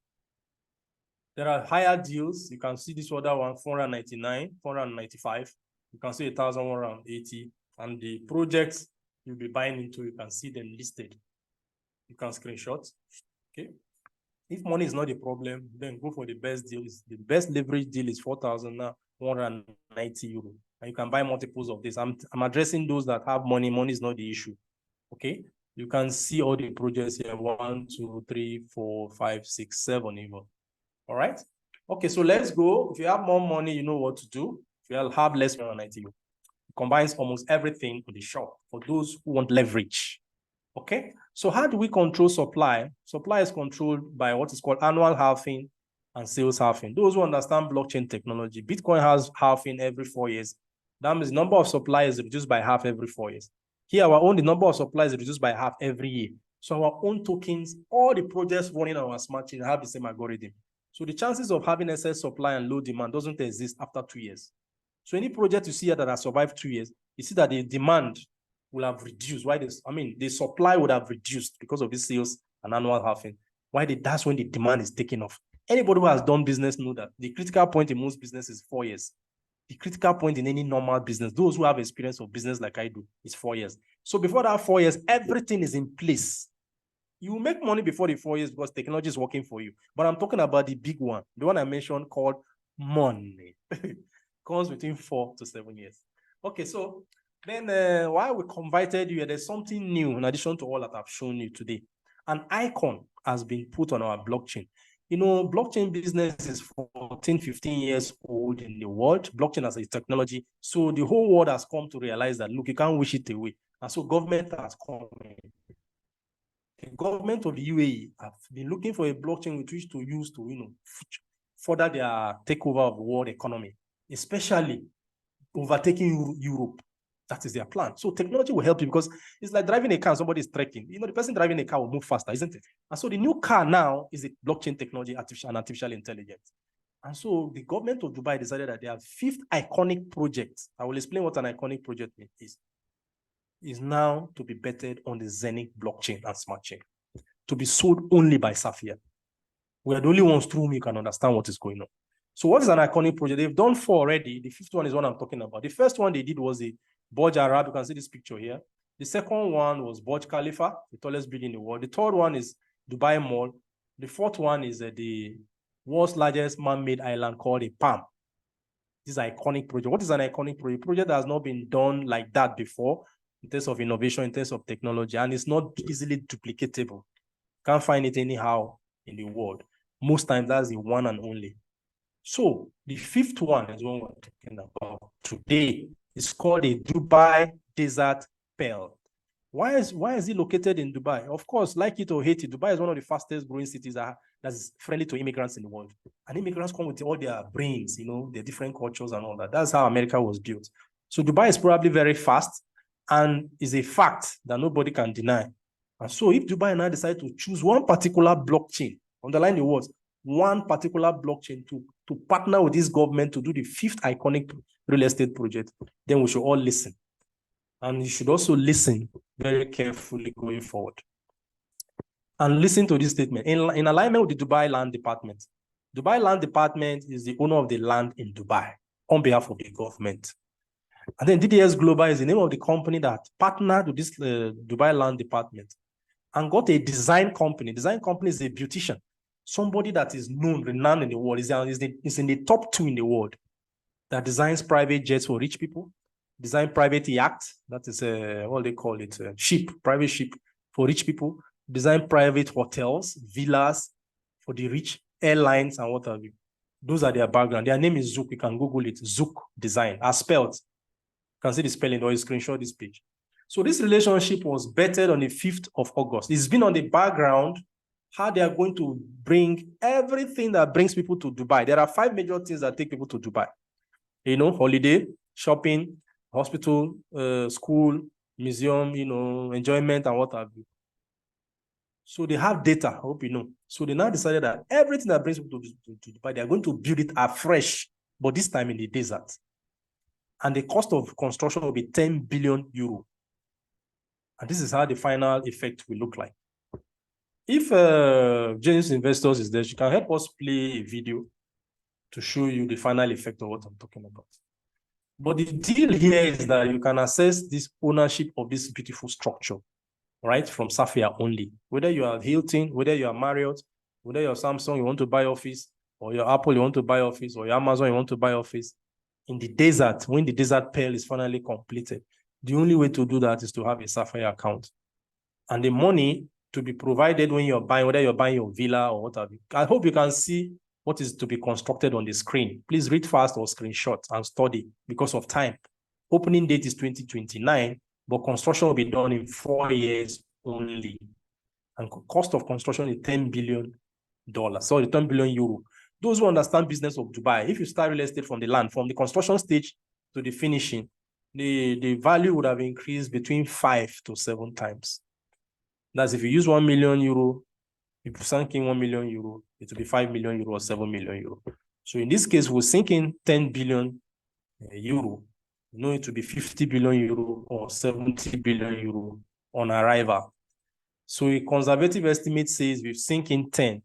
There are higher deals. You can see this other one, 499, 495. You can see 1,180. And the projects you'll be buying into, you can see them listed. You can screenshot. Okay. If money is not a problem, then go for the best deal. The best leverage deal is 4,190 euro. And you can buy multiples of this. I'm addressing those that have money. Money is not the issue. Okay. You can see all the projects here. 1, 2, 3, 4, 5, 6, 7 even. All right. Okay, so let's go. If you have more money, you know what to do. If you have less money, it combines almost everything on the shop for those who want leverage. Okay, so how do we control supply? Supply is controlled by what is called annual halving and sales halving. Those who understand blockchain technology, Bitcoin has halving every 4 years. That means the number of supply is reduced by half every 4 years. Here, our own, the number of supply is reduced by half every year. So our own tokens, all the projects running on our smart chain have the same algorithm. So the chances of having excess supply and low demand doesn't exist after 2 years. So any project you see here that has survived 2 years, you see that the demand will have reduced. Why this? I mean, the supply would have reduced because of this sales and annual halving. That's when the demand is taking off. Anybody who has done business know that the critical point in most business is 4 years. The critical point in any normal business, those who have experience of business like I do, is 4 years. So before that 4 years, everything is in place. You will make money before the 4 years because technology is working for you. But I'm talking about the big one, the one I mentioned called money. Comes between 4 to 7 years. Okay, so then while we invited you, there's something new in addition to all that I've shown you today. An icon has been put on our blockchain. You know, blockchain business is 14, 15 years old in the world. Blockchain as a technology. So the whole world has come to realize that, look, you can't wish it away. And so government has come in. The government of the UAE have been looking for a blockchain with which to use to, further their takeover of the world economy, especially overtaking Europe. That is their plan. So technology will help you because it's like driving a car and somebody is trekking. You know, the person driving a car will move faster, isn't it? And so the new car now is a blockchain technology and artificial intelligence. And so the government of Dubai decided that their 5th iconic project, I will explain what an iconic project is now to be betted on the Zenith blockchain and smart chain, to be sold only by Safir. We are the only ones through whom you can understand what is going on. So what is an iconic project? They've done 4 already. The 5th one is what I'm talking about. The first one they did was the Burj Arab. You can see this picture here. The second one was Burj Khalifa, the tallest building in the world. The third one is Dubai Mall. The 4th one is the world's largest man-made island called a Palm. This is an iconic project. What is an iconic project? A project that has not been done like that before in terms of innovation, in terms of technology, and it's not easily duplicatable. Can't find it anyhow in the world. Most times that's the one and only. So the 5th one is what we're talking about today. It's called a Dubai Desert Pearl. Why is it located in Dubai? Of course, like it or hate it, Dubai is one of the fastest growing cities that's friendly to immigrants in the world. And immigrants come with all their brains, their different cultures and all that. That's how America was built. So Dubai is probably very fast and is a fact that nobody can deny. And so if Dubai now decide to choose one particular blockchain, underline the words, one particular blockchain to partner with this government to do the 5th iconic real estate project, then we should all listen. And you should also listen very carefully going forward. And listen to this statement. In alignment with the Dubai Land Department, Dubai Land Department is the owner of the land in Dubai on behalf of the government. And then DDS Global is the name of the company that partnered with this Dubai Land Department and got a design company. Design company is a beautician, somebody that is known, renowned in the world. Is in the top 2 in the world that designs private jets for rich people, design private yachts, that is what they call it, private ship for rich people, design private hotels, villas for the rich, airlines and what have you. Those are their background. Their name is Zook. You can Google it, Zook Design, as spelled. You can see the spelling or you screenshot this page. So this relationship was betted on the 5th of August. It's been on the background, how they are going to bring everything that brings people to Dubai. There are 5 major things that take people to Dubai. Holiday, shopping, hospital, school, museum, enjoyment and what have you. So they have data, I hope you know. So they now decided that everything that brings people to Dubai, they are going to build it afresh, but this time in the desert. And the cost of construction will be 10 billion euro. And this is how the final effect will look like. If Genesis Investors is there, she can help us play a video to show you the final effect of what I'm talking about. But the deal here is that you can access this ownership of this beautiful structure, right, from Safir only. Whether you are Hilton, whether you are Marriott, whether you're Samsung, you want to buy office, or your Apple, you want to buy office, or your Amazon, you want to buy office, in the desert, when the desert pearl is finally completed, the only way to do that is to have a Safir account. And the money to be provided when you're buying, whether you're buying your villa or whatever. I hope you can see what is to be constructed on the screen. Please read fast or screenshot and study because of time. Opening date is 2029, but construction will be done in 4 years only. And cost of construction is $10 billion. Sorry, 10 billion euro. Those who understand business of Dubai, if you start real estate from the land, from the construction stage to the finishing, the value would have increased between 5 to 7 times. That's if you use 1 million euro, if you sink in 1 million euro, it will be 5 million euro or 7 million euro. So in this case, we're sinking 10 billion euro. You know, it will be 50 billion euro or 70 billion euro on arrival. So a conservative estimate says we've sink in 10.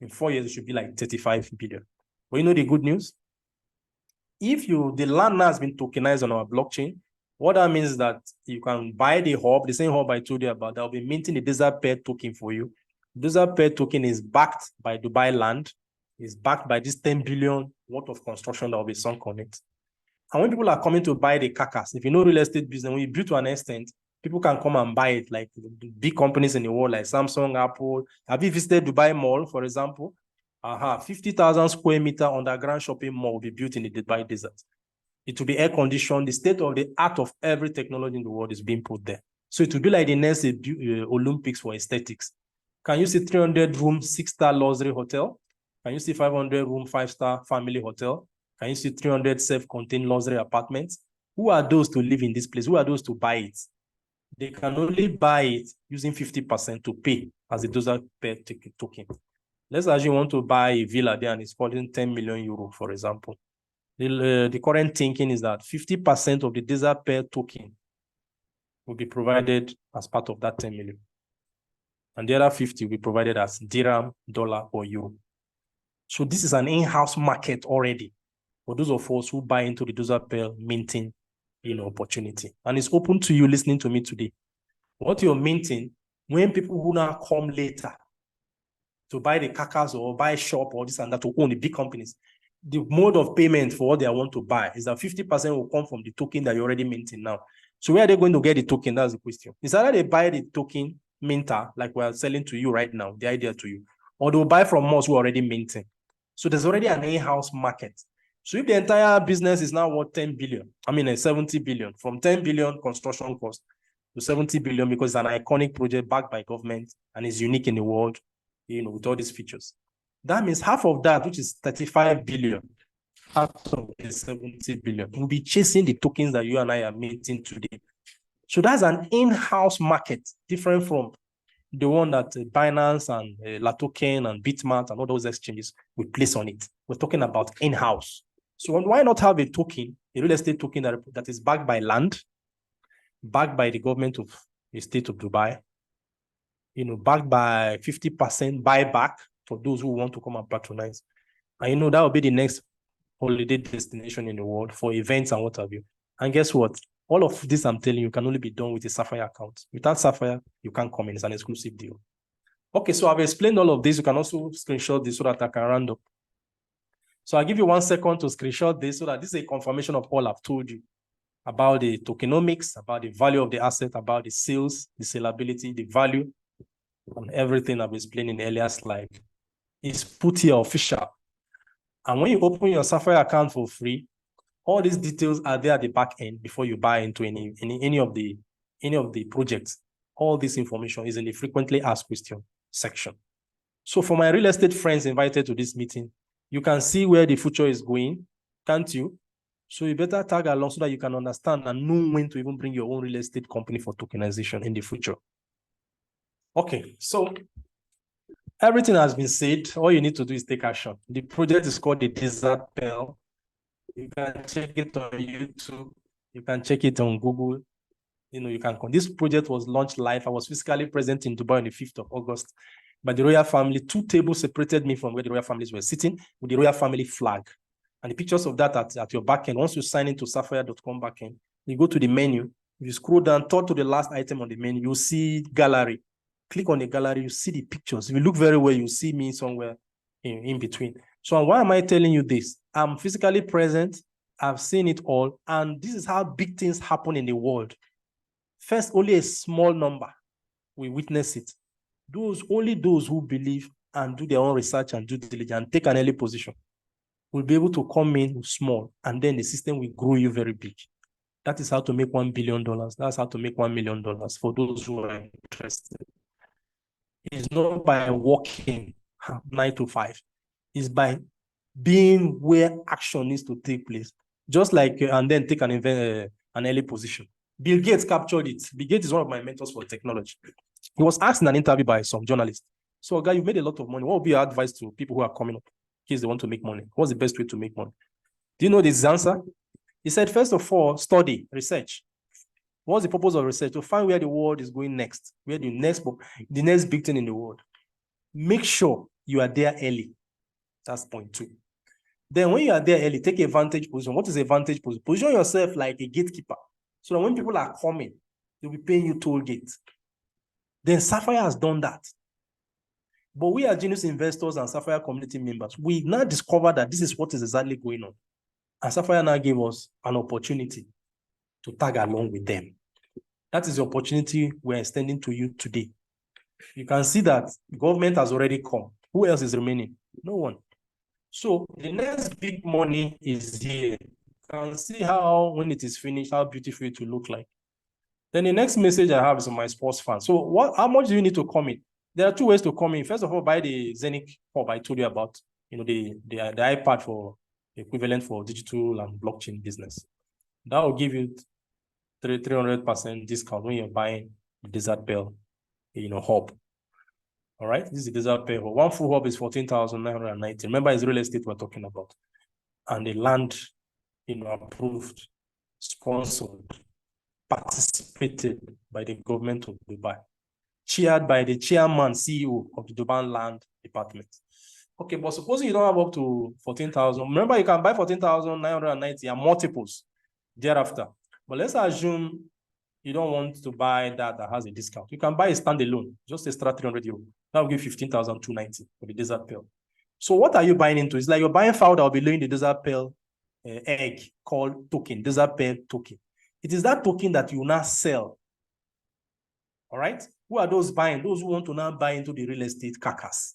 In 4 years, it should be like 35 billion. But you know the good news? If the land now has been tokenized on our blockchain, what that means is that you can buy the hub, the same hub I told you about, that will be minting the desert pair token for you. Desert pair token is backed by Dubai land, is backed by this 10 billion worth of construction that will be sunk on it. And when people are coming to buy the carcass, if you know real estate business, when you build to an extent, people can come and buy it, like big companies in the world, like Samsung, Apple. Have you visited Dubai Mall, for example? 50,000 square meter underground shopping mall will be built in the Dubai desert. It will be air conditioned. The state of the art of every technology in the world is being put there. So it will be like the next Olympics for aesthetics. Can you see 300-room, 6-star luxury hotel? Can you see 500-room, 5-star family hotel? Can you see 300 self-contained luxury apartments? Who are those to live in this place? Who are those to buy it? They can only buy it using 50% to pay as a desert pair token. Let's assume you want to buy a villa there and it's costing 10 million euro, for example. The current thinking is that 50% of the desert pair token will be provided as part of that 10 million. And the other 50 will be provided as dirham, dollar, or euro. So this is an in-house market already for those of us who buy into the desert pair minting opportunity. And it's open to you listening to me today. What you're minting, when people who now come later to buy the carcass or buy shop or this and that to own the big companies, the mode of payment for what they want to buy is that 50% will come from the token that you're already minting now. So where are they going to get the token? That's the question. Is either they buy the token minter, like we're selling to you right now, the idea to you, or they'll buy from us who are already minting. So there's already an in-house market. So if the entire business is now worth 70 billion, from 10 billion construction cost to 70 billion because it's an iconic project backed by government and is unique in the world, with all these features. That means half of that, which is 35 billion, half of the 70 billion, will be chasing the tokens that you and I are minting today. So that's an in-house market, different from the one that Binance and Latoken and Bitmart and all those exchanges will place on it. We're talking about in-house. So why not have a token, a real estate token that is backed by land, backed by the government of the state of Dubai, backed by 50% buyback for those who want to come and patronize. And that will be the next holiday destination in the world for events and what have you. And guess what? All of this I'm telling you can only be done with a Safir account. Without Safir, you can't come in. It's an exclusive deal. Okay, so I've explained all of this. You can also screenshot this so that I can round up. So I'll give you 1 second to screenshot this so that this is a confirmation of all I've told you about the tokenomics, about the value of the asset, about the sales, the sellability, the value, and everything I've explained in the earlier slide. It's put here official. And when you open your Safir account for free, all these details are there at the back end before you buy into any of the projects. All this information is in the frequently asked question section. So for my real estate friends invited to this meeting, you can see where the future is going, can't you? So you better tag along so that you can understand and know when to even bring your own real estate company for tokenization in the future. Okay, so everything has been said. All you need to do is take action. The project is called the Desert Pearl. You can check it on YouTube. You can check it on Google. This project was launched live. I was physically present in Dubai on the 5th of August. By the royal family, 2 tables separated me from where the royal families were sitting with the royal family flag. And the pictures of that at your backend. Once you sign into Safir.com backend, you go to the menu. If you scroll down, third to the last item on the menu, you'll see gallery. Click on the gallery, you see the pictures. If you look very well, you see me somewhere in between. So why am I telling you this? I'm physically present I've seen it all. And this is how big things happen in the world. First, only a small number will witness it. Only those who believe and do their own research and due diligence and take an early position will be able to come in small, and then the system will grow you very big. That is how to make $1 billion. That's how to make $1 million for those who are interested. It's not by working 9 to 5. It's by being where action needs to take place. Just like, and then take an early position. Bill Gates captured it. Bill Gates is one of my mentors for technology. He was asked in an interview by some journalists. So, guy, you made a lot of money. What would be your advice to people who are coming up in case they want to make money? What's the best way to make money? Do you know this answer? He said, first of all, study, research. What's the purpose of research? To find where the world is going next, where the next big thing in the world. Make sure you are there early. That's point 2. Then when you are there early, take a vantage position. What is a vantage position? Position yourself like a gatekeeper. So that when people are coming, they'll be paying you toll gates. Then Safir has done that. But we are genius investors and Safir community members. We now discover that this is what is exactly going on. And Safir now gave us an opportunity to tag along with them. That is the opportunity we're extending to you today. You can see that the government has already come. Who else is remaining? No one. So the next big money is here. You can see how, when it is finished, how beautiful it will look like. Then the next message I have is on my sports fans. So how much do you need to come in? There are 2 ways to come in. First of all, buy the Zenith hub I told you about, the iPad for equivalent for digital and blockchain business. That will give you 300% discount when you're buying the Desert Pearl, hub. All right, this is the Desert Pearl. One full hub is 14,990. Remember, it's real estate we're talking about. And the land, approved, sponsored, participated by the government of Dubai, chaired by the chairman, CEO of the Dubai Land Department. Okay, but supposing you don't have up to 14,000, remember you can buy 14,990 and multiples thereafter. But let's assume you don't want to buy that has a discount. You can buy a standalone, just extra 300 euro. That will give 15,290 for the Desert Pearl. So what are you buying into? It's like you're buying fowl that will be laying the Desert Pearl egg called token, Desert Pearl token. It is that token that you now sell. All right? Who are those buying? Those who want to now buy into the real estate carcass.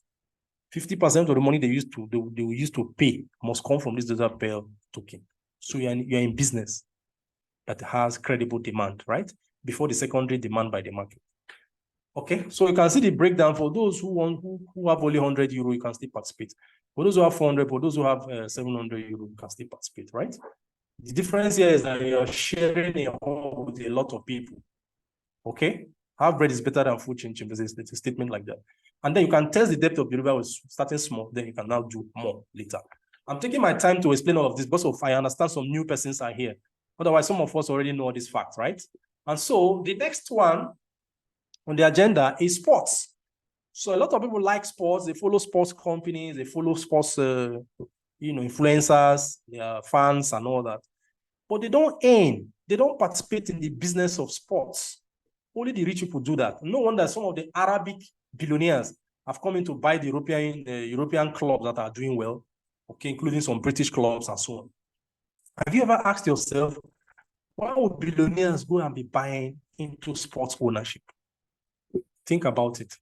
50% of the money they will use to pay must come from this Desert Pearl token. So you're in business that has credible demand, right? Before the secondary demand by the market. Okay, so you can see the breakdown. For those who have only 100 euro, you can still participate. For those who have 400, for those who have 700 euro, you can still participate, right? The difference here is that you're sharing a home with a lot of people. Okay, half bread is better than food chain. There's a statement like that. And then you can test the depth of the river with starting small, then you can now do more later. I'm taking my time to explain all of this because I understand some new persons are here. Otherwise, some of us already know this fact, right? And so the next one on the agenda is sports. So a lot of people like sports. They follow sports companies. They follow sports, influencers, their fans and all that. But they don't earn. They don't participate in the business of sports. Only the rich people do that. No wonder some of the Arabic billionaires have come in to buy the European clubs that are doing well, okay, including some British clubs and so on. Have you ever asked yourself, why would billionaires go and be buying into sports ownership? Think about it.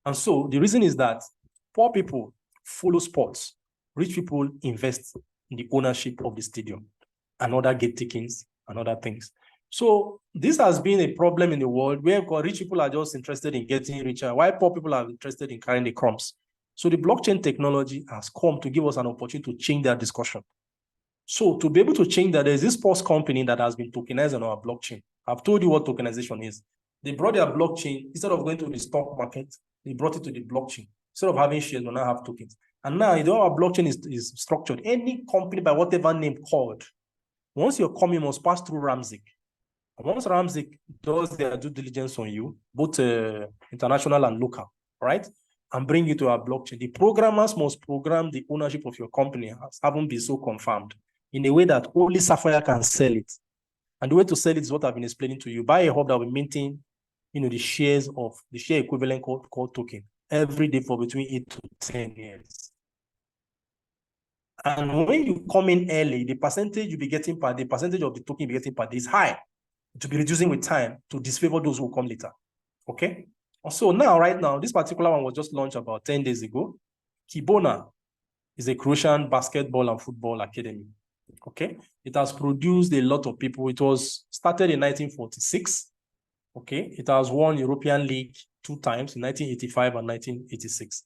And so the reason is that poor people follow sports. Rich people invest in the ownership of the stadium and other gate takings and other things. So this has been a problem in the world where rich people are just interested in getting richer, while poor people are interested in carrying the crumbs. So the blockchain technology has come to give us an opportunity to change that discussion. So to be able to change that, there's this sports company that has been tokenized on our blockchain. I've told you what tokenization is. They brought their blockchain, instead of going to the stock market, they brought it to the blockchain. Instead of having shares, we now have tokens. And now, our blockchain is structured. Any company by whatever name called, once you're coming, must pass through Ramsey. And once Ramsey does their due diligence on you, both international and local, right? And bring you to our blockchain. The programmers must program the ownership of your company, haven't been so confirmed, in a way that only Safir can sell it. And the way to sell it is what I've been explaining to you. Buy a hub that will maintain, the shares of the share equivalent called token every day for between 8 to 10 years. And when you come in early, the percentage you'll be getting per day, the percentage of the token you'll be getting per day is high. It will be reducing with time to disfavor those who come later. Okay. So now, right now, this particular one was just launched about 10 days ago. Kibona is a Croatian basketball and football academy. Okay. It has produced a lot of people. It was started in 1946. Okay. It has won European League 2 times in 1985 and 1986.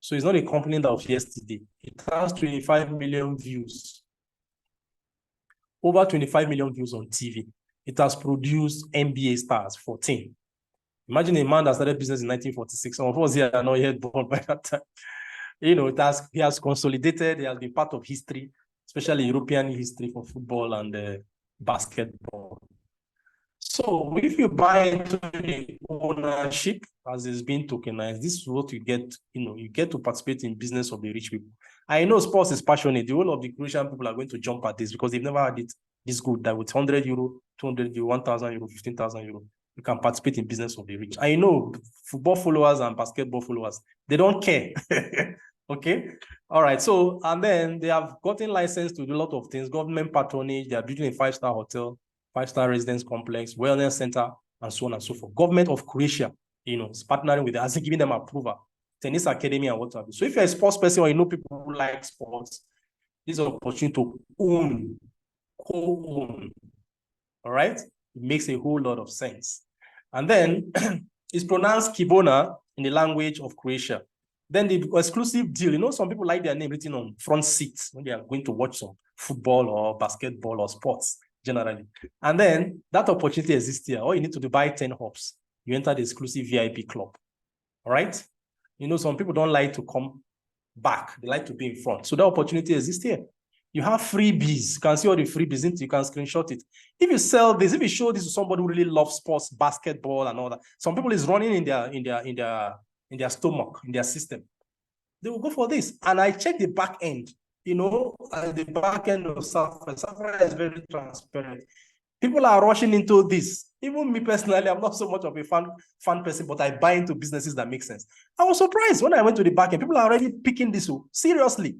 So it's not a company that was yesterday. It has 25 million views. Over 25 million views on TV. It has produced NBA stars, 14. Imagine a man that started business in 1946. Some of us here are not yet born by that time. You know, he has consolidated, he has been part of history, especially European history for football and basketball. So if you buy into the ownership as it's been tokenized, this is what you get, you get to participate in business of the rich people. I know sports is passionate. The whole of the Croatian people are going to jump at this because they've never had it this good, that with 100 euro, 200 euro, 1,000 euro, 15,000 euro, you can participate in business of the rich. I know football followers and basketball followers, they don't care. Okay. All right. So, and then they have gotten license to do a lot of things, government patronage. They are building a 5-star hotel, 5-star residence complex, wellness center, and so on and so forth. Government of Croatia, is partnering with them, as giving them approval, tennis academy and what have you. So if you're a sports person or you know people who like sports, this is an opportunity to own, co-own. All right. It makes a whole lot of sense. And then it's pronounced Kibona in the language of Croatia. Then the exclusive deal, some people like their name written on front seats when they are going to watch some football or basketball or sports generally. And then that opportunity exists here. All you need to do, buy 10 hops. You enter the exclusive VIP club. All right. Some people don't like to come back. They like to be in front. So that opportunity exists here. You have freebies. You can see all the freebies. You can screenshot it. If you sell this, if you show this to somebody who really loves sports, basketball and all that, some people is running in their stomach, in their system. They will go for this. And I check the back end. The back end of Safir. Safir is very transparent. People are rushing into this. Even me personally, I'm not so much of a fan person, but I buy into businesses that make sense. I was surprised when I went to the back end. People are already picking this up seriously.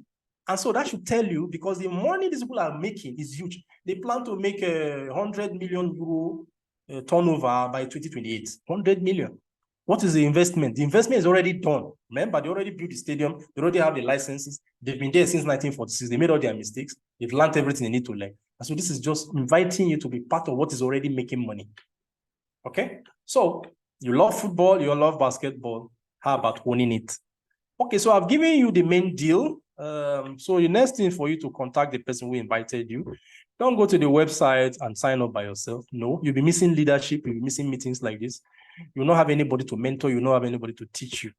And so that should tell you, because the money these people are making is huge. They plan to make a 100 million euro turnover by 2028. 100 million. What is the investment? The investment is already done. Remember, they already built the stadium. They already have the licenses. They've been there since 1946. They made all their mistakes. They've learned everything they need to learn. And so this is just inviting you to be part of what is already making money. Okay? So you love football, you love basketball. How about owning it? Okay, so I've given you the main deal. So the next thing for you to contact the person who invited you. Don't go to the website and sign up by yourself. No, you'll be missing leadership. You'll be missing meetings like this. You'll not have anybody to mentor. You'll not have anybody to teach you.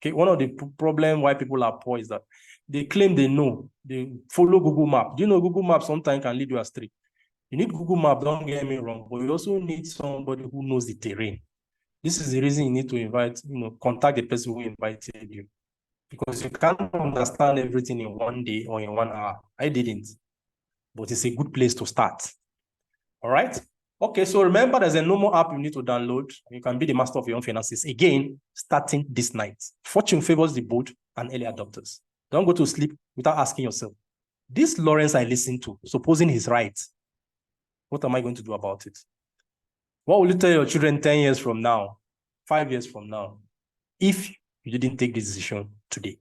Okay, one of the problems why people are poor is that they claim they know. They follow Google Maps. Do you know Google Maps sometimes can lead you astray? You need Google Maps, don't get me wrong, but you also need somebody who knows the terrain. This is the reason you need to contact the person who invited you. Because you can't understand everything in one day or in 1 hour. I didn't. But it's a good place to start. All right? Okay, so remember there's a normal app you need to download. You can be the master of your own finances. Again, starting this night. Fortune favors the bold and early adopters. Don't go to sleep without asking yourself, this Lorenzo I listen to, supposing he's right, what am I going to do about it? What will you tell your children 10 years from now, 5 years from now, if you didn't take this decision today?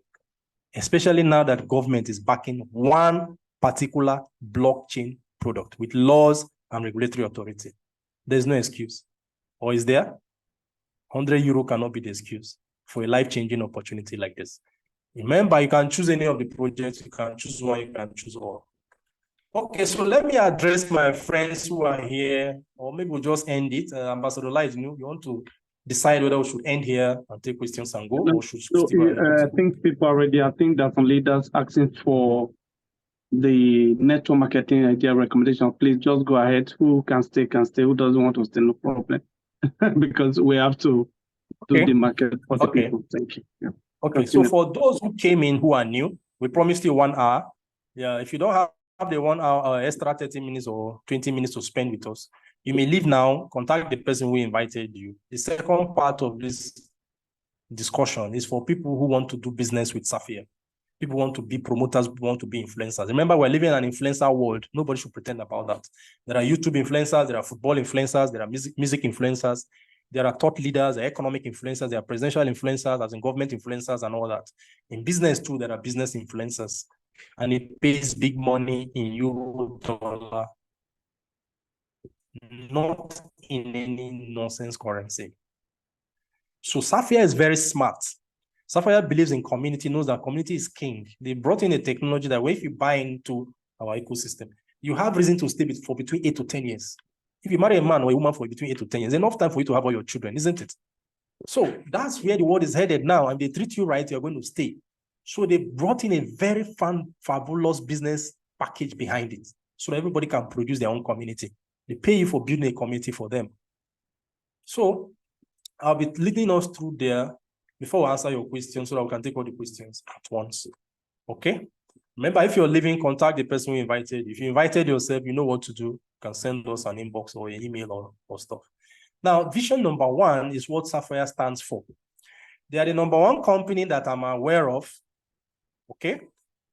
Especially now that government is backing one particular blockchain product with laws and regulatory authority. There's no excuse. Or is there? 100 euro cannot be the excuse for a life-changing opportunity like this. Remember, you can choose any of the projects. You can choose one, you can choose all. Okay, so let me address my friends who are here, or maybe we'll just end it. Ambassador Light, you want to decide whether we should end here and take questions and go, or should I think people already, I think that some leaders asking for the network marketing idea recommendation. Please just go ahead. Who can stay, can stay. Who doesn't want to stay, no problem. Because we have to do the market for the people. Thank you. Yeah. Okay, so for those who came in who are new, we promised you 1 hour. Yeah, if you don't have the 1 hour extra 30 minutes or 20 minutes to spend with us, you may leave now, contact the person who invited you. The second part of this discussion is for people who want to do business with Safir. People want to be promoters, people want to be influencers. Remember, we're living in an influencer world. Nobody should pretend about that. There are YouTube influencers, there are football influencers, there are music influencers, there are thought leaders, there are economic influencers, there are presidential influencers, as in government influencers and all that. In business too, there are business influencers. And it pays big money in euro, dollar, not in any nonsense currency. So Safir is very smart. Safir believes in community, knows that community is king. They brought in a technology that way if you buy into our ecosystem, you have reason to stay for between 8 to 10 years. If you marry a man or a woman for between 8 to 10 years, enough time for you to have all your children, isn't it? So that's where the world is headed now, and they treat you right, you're going to stay. So they brought in a very fun, fabulous business package behind it, so that everybody can produce their own community. They pay you for building a community for them. So I'll be leading us through there before we answer your questions so that we can take all the questions at once. Okay? Remember, if you're leaving, contact the person who invited. If you invited yourself, you know what to do. You can send us an inbox or an email or stuff. Now, vision number 1 is what Safir stands for. They are the number 1 company that I'm aware of. Okay?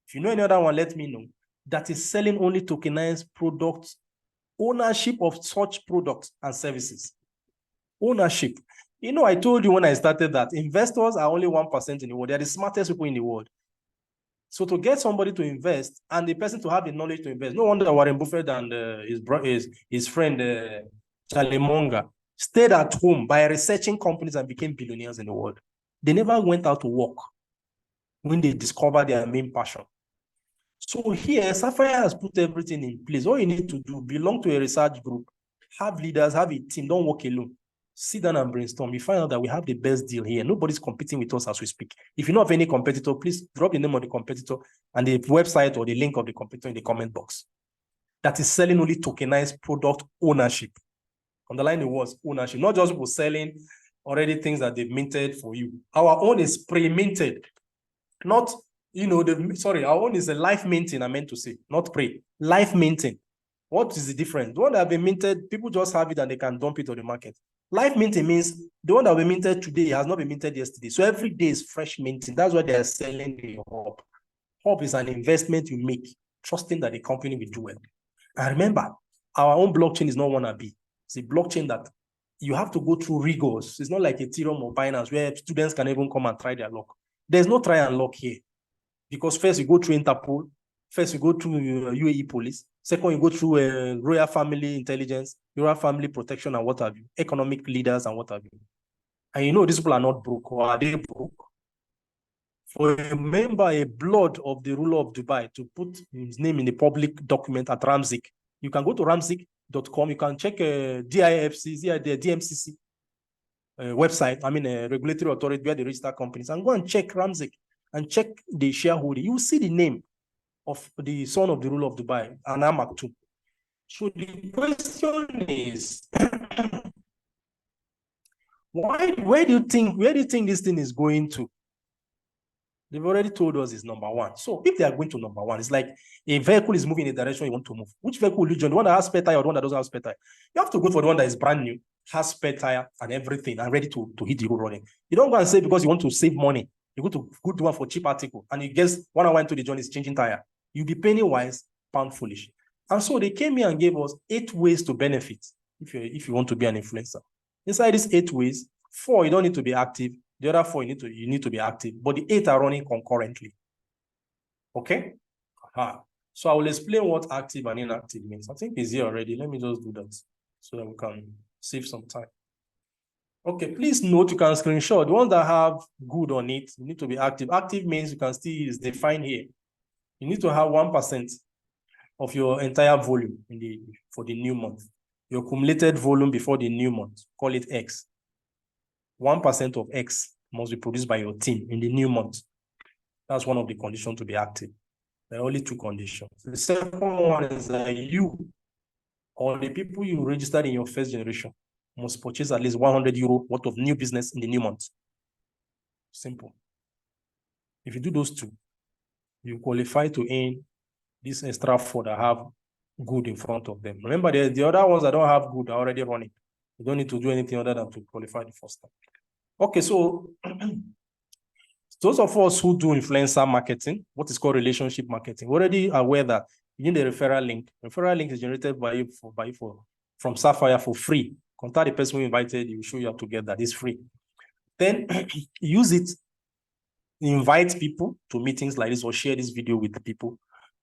If you know any other one, let me know. That is selling only tokenized products, ownership of such products and services. Ownership. You know, I told you when I started that investors are only 1% in the world. They are the smartest people in the world. So to get somebody to invest and the person to have the knowledge to invest, no wonder Warren Buffett and his friend Charlie Munger stayed at home by researching companies and became billionaires in the world. They never went out to work when they discovered their main passion. So here, Safir has put everything in place. All you need to do, belong to a research group, have leaders, have a team, don't work alone. Sit down and brainstorm. You find out that we have the best deal here. Nobody's competing with us as we speak. If you know of any competitor, please drop the name of the competitor and the website or the link of the competitor in the comment box. That is selling only tokenized product ownership. Underline the words ownership, not just people selling already things that they've minted for you. Our own is pre-minted, not, you know, our own is a life minting, I meant to say, not pre, life minting. What is the difference? The one that have been minted, people just have it and they can dump it on the market. Life minting means the one that will be minted today has not been minted yesterday. So every day is fresh minting. That's why they are selling the hub. Hub is an investment you make, trusting that the company will do well. And remember, our own blockchain is not wannabe. It's a blockchain that you have to go through rigors. It's not like Ethereum or Binance where students can even come and try their luck. There's no try and luck here. Because first you go through Interpol, first you go through UAE police, second you go through royal family intelligence, royal family protection and what have you, economic leaders and what have you. And you know these people are not broke, or are they broke? For a member, a blood of the ruler of Dubai to put his name in the public document at Ramzik, you can go to ramzik.com, you can check DIFC, the DMCC website, regulatory authority where they register companies, and go and check Ramzik and check the shareholder. You will see the name of the son of the ruler of Dubai, Anna Maktoum. So the question is, where do you think this thing is going to? They've already told us it's number 1. So if they are going to number 1, it's like a vehicle is moving in a direction you want to move. Which vehicle will you join? The one that has spare tire or the one that doesn't have spare tire? You have to go for the one that is brand new, has spare tire and everything, and ready to hit the road running. You don't go and say because you want to save money, you go to good one for cheap article, and you guess 1 hour into the journey is changing tire. You'll be penny wise, pound foolish. And so they came here and gave us 8 ways to benefit if you want to be an influencer. Inside these 8 ways, 4 you don't need to be active. The other 4 you need to be active, but the 8 are running concurrently. Okay? So I will explain what active and inactive means. I think it's here already. Let me just do that so that we can save some time. Okay, please note you can screenshot. The ones that have good on it, you need to be active. Active means you can still use defined here. You need to have 1% of your entire volume for the new month. Your accumulated volume before the new month, call it X. 1% of X must be produced by your team in the new month. That's one of the conditions to be active. There are only 2 conditions. The second one is that you or the people you registered in your first generation must purchase at least €100 worth of new business in the new month. Simple. If you do those 2, you qualify to earn this extra 4 that have good in front of them. Remember, the other ones that don't have good are already running. You don't need to do anything other than to qualify the first time. Okay, so Those of us who do influencer marketing, what is called relationship marketing, we're already aware that you need a referral link. Referral link is generated by you from Sapphire for free. Contact the person who invited you, show you how to get that. It's free. Then use it, invite people to meetings like this or share this video with the people.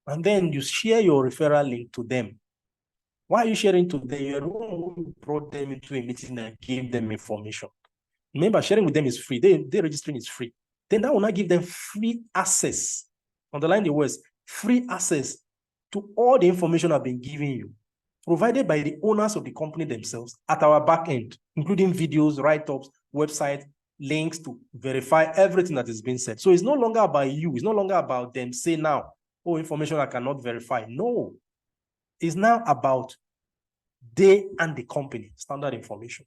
And then you share your referral link to them. Why are you sharing to them? You're the one who brought them into a meeting and gave them information. Remember, sharing with them is free. They registering is free. Then that will not give them free access. Underline the words, free access to all the information I've been giving you, provided by the owners of the company themselves at our back end, including videos, write-ups, website, links to verify everything that is being said. So it's no longer about you. It's no longer about them say now, oh, information I cannot verify. No, it's now about they and the company, standard information.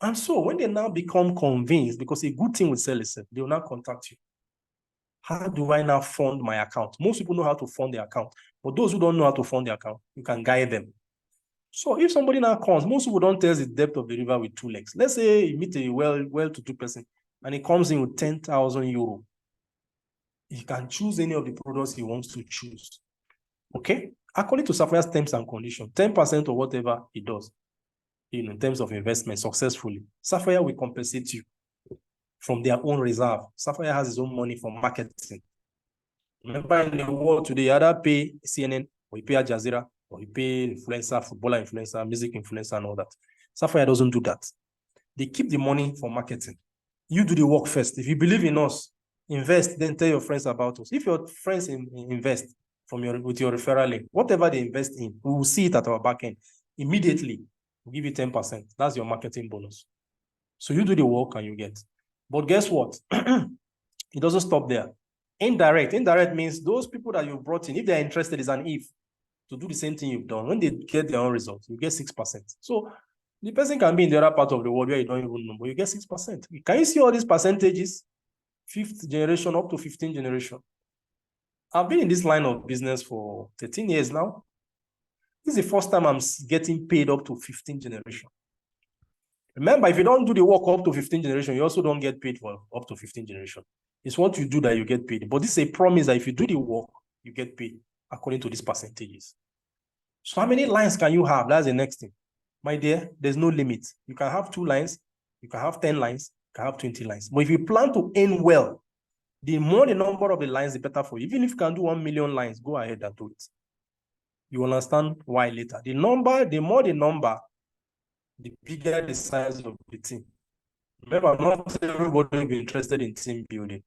And so when they now become convinced, because a good thing will sell itself, they will now contact you. How do I now fund my account? Most people know how to fund their account, but those who don't know how to fund their account, you can guide them. So if somebody now comes, most people don't test the depth of the river with 2 legs. Let's say you meet a well-to-do person and he comes in with 10,000 euro. He can choose any of the products he wants to choose. Okay? According to Safire's terms and conditions, 10% of whatever he does, in terms of investment successfully, Safire will compensate you from their own reserve. Safire has his own money for marketing. Remember, in the world today, you either pay CNN or you pay Al Jazeera or you pay influencer, footballer influencer, music influencer, and all that. Safire doesn't do that. They keep the money for marketing. You do the work first. If you believe in us, invest, then tell your friends about us. If your friends invest with your referral link, whatever they invest in, we will see it at our back end. Immediately, we'll give you 10%. That's your marketing bonus. So you do the work and you get. But guess what? It doesn't stop there. Indirect means those people that you brought in, if they're interested, is an if to do the same thing you've done. When they get their own results, you get 6%. So the person can be in the other part of the world where you don't even know, but you get 6%. Can you see all these percentages? 5th generation up to 15th generation. I've been in this line of business for 13 years now. This is the first time I'm getting paid up to 15th generation. Remember, if you don't do the work up to 15th generation, you also don't get paid for up to 15th generation. It's what you do that you get paid. But this is a promise that if you do the work, you get paid according to these percentages. So how many lines can you have? That's the next thing. My dear, there's no limit. You can have 2 lines, you can have 10 lines, you can have 20 lines. But if you plan to earn well, the more the number of the lines, the better for you. Even if you can do 1 million lines, go ahead and do it. You understand why later. The more the number, the bigger the size of the team. Remember, not everybody will be interested in team building.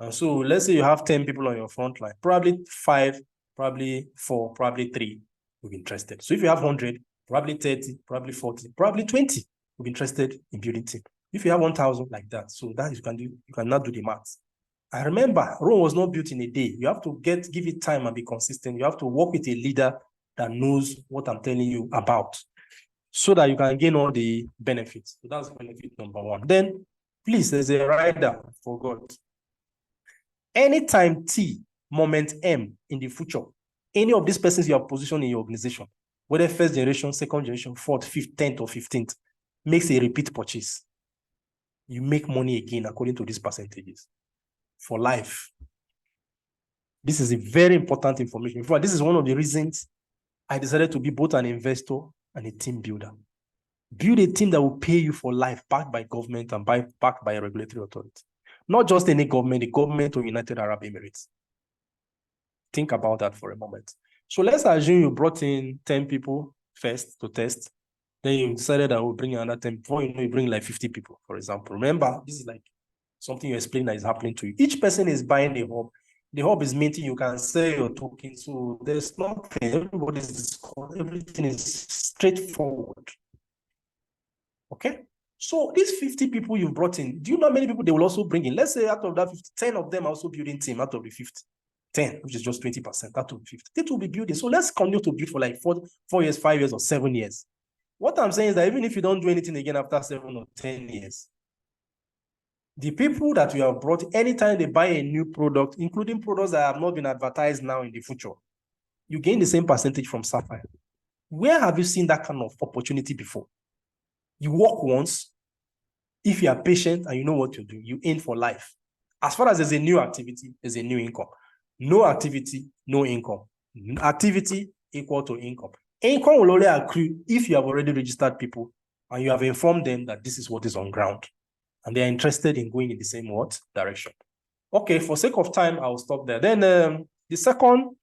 And so let's say you have 10 people on your front line, probably 5, probably 4, probably 3 will be interested. So if you have 100, probably 30, probably 40, probably 20 will be interested in building team. If you have 1,000 like that, so that you cannot do the maths. I remember Rome was not built in a day. You have to give it time and be consistent. You have to work with a leader that knows what I'm telling you about, so that you can gain all the benefits. So that's benefit number 1. Then, please, there's a rider for God. Anytime T, moment M in the future, any of these persons you have positioned in your organization, whether 1st generation, 2nd generation, 4th, 5th, 10th, or 15th, makes a repeat purchase, you make money again according to these percentages for life. This is a very important information. In fact, this is one of the reasons I decided to be both an investor and a team builder. Build a team that will pay you for life, backed by government and backed by a regulatory authority. Not just any government, the government of United Arab Emirates. Think about that for a moment. So let's assume you brought in 10 people first to test. Then you decided I will bring another 10. Before you know, you bring like 50 people, for example. Remember, this is like something you explain that is happening to you. Each person is buying a hub. The hub is minting. You can sell your token. So there's nothing. Everything is straightforward. Okay? So these 50 people you've brought in, do you know how many people they will also bring in? Let's say out of that 50, 10 of them are also building team out of the 50. 10, which is just 20% out of 50. They will be building. So let's continue to build for like 4 years, 5 years, or 7 years. What I'm saying is that even if you don't do anything again after 7 or 10 years, the people that you have brought, anytime they buy a new product, including products that have not been advertised now in the future, you gain the same percentage from Sapphire. Where have you seen that kind of opportunity before? You work once. If you are patient and you know what you do, you aim for life. As far as there's a new activity, there's a new income. No activity, no income. Activity equal to income. Income will only accrue if you have already registered people and you have informed them that this is what is on ground and they are interested in going in the same direction. Okay, for sake of time, I'll stop there. Then the second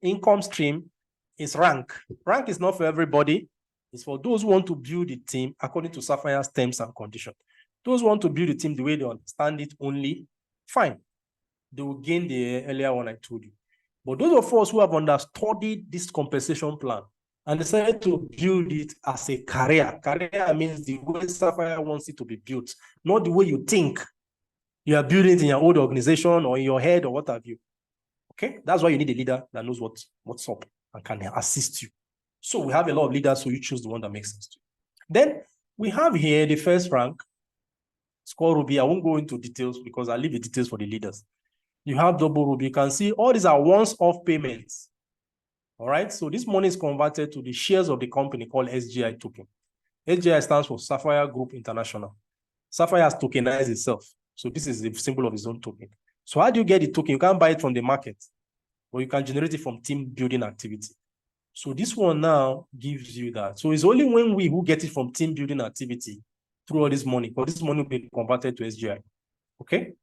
income stream is rank. Rank is not for everybody. It's for those who want to build the team according to Safire's terms and conditions. Those who want to build the team the way they understand it only, fine. They will gain the earlier one I told you. But those of us who have understudied this compensation plan and decided to build it as a career. Career means the way Sapphire wants it to be built, not the way you think. You are building it in your old organization or in your head or what have you. Okay, that's why you need a leader that knows what's up and can assist you. So we have a lot of leaders, so you choose the one that makes sense to you. Then we have here the first rank. It's called Ruby. I won't go into details because I'll leave the details for the leaders. You have double Ruby. You can see all these are once-off payments. All right, so this money is converted to the shares of the company called SGI token. SGI stands for Sapphire Group International. Sapphire has tokenized itself. So this is the symbol of its own token. So how do you get the token? You can't buy it from the market, but you can generate it from team building activity. So this one now gives you that. So it's only when we who get it from team building activity through all this money, because this money will be converted to SGI. Okay?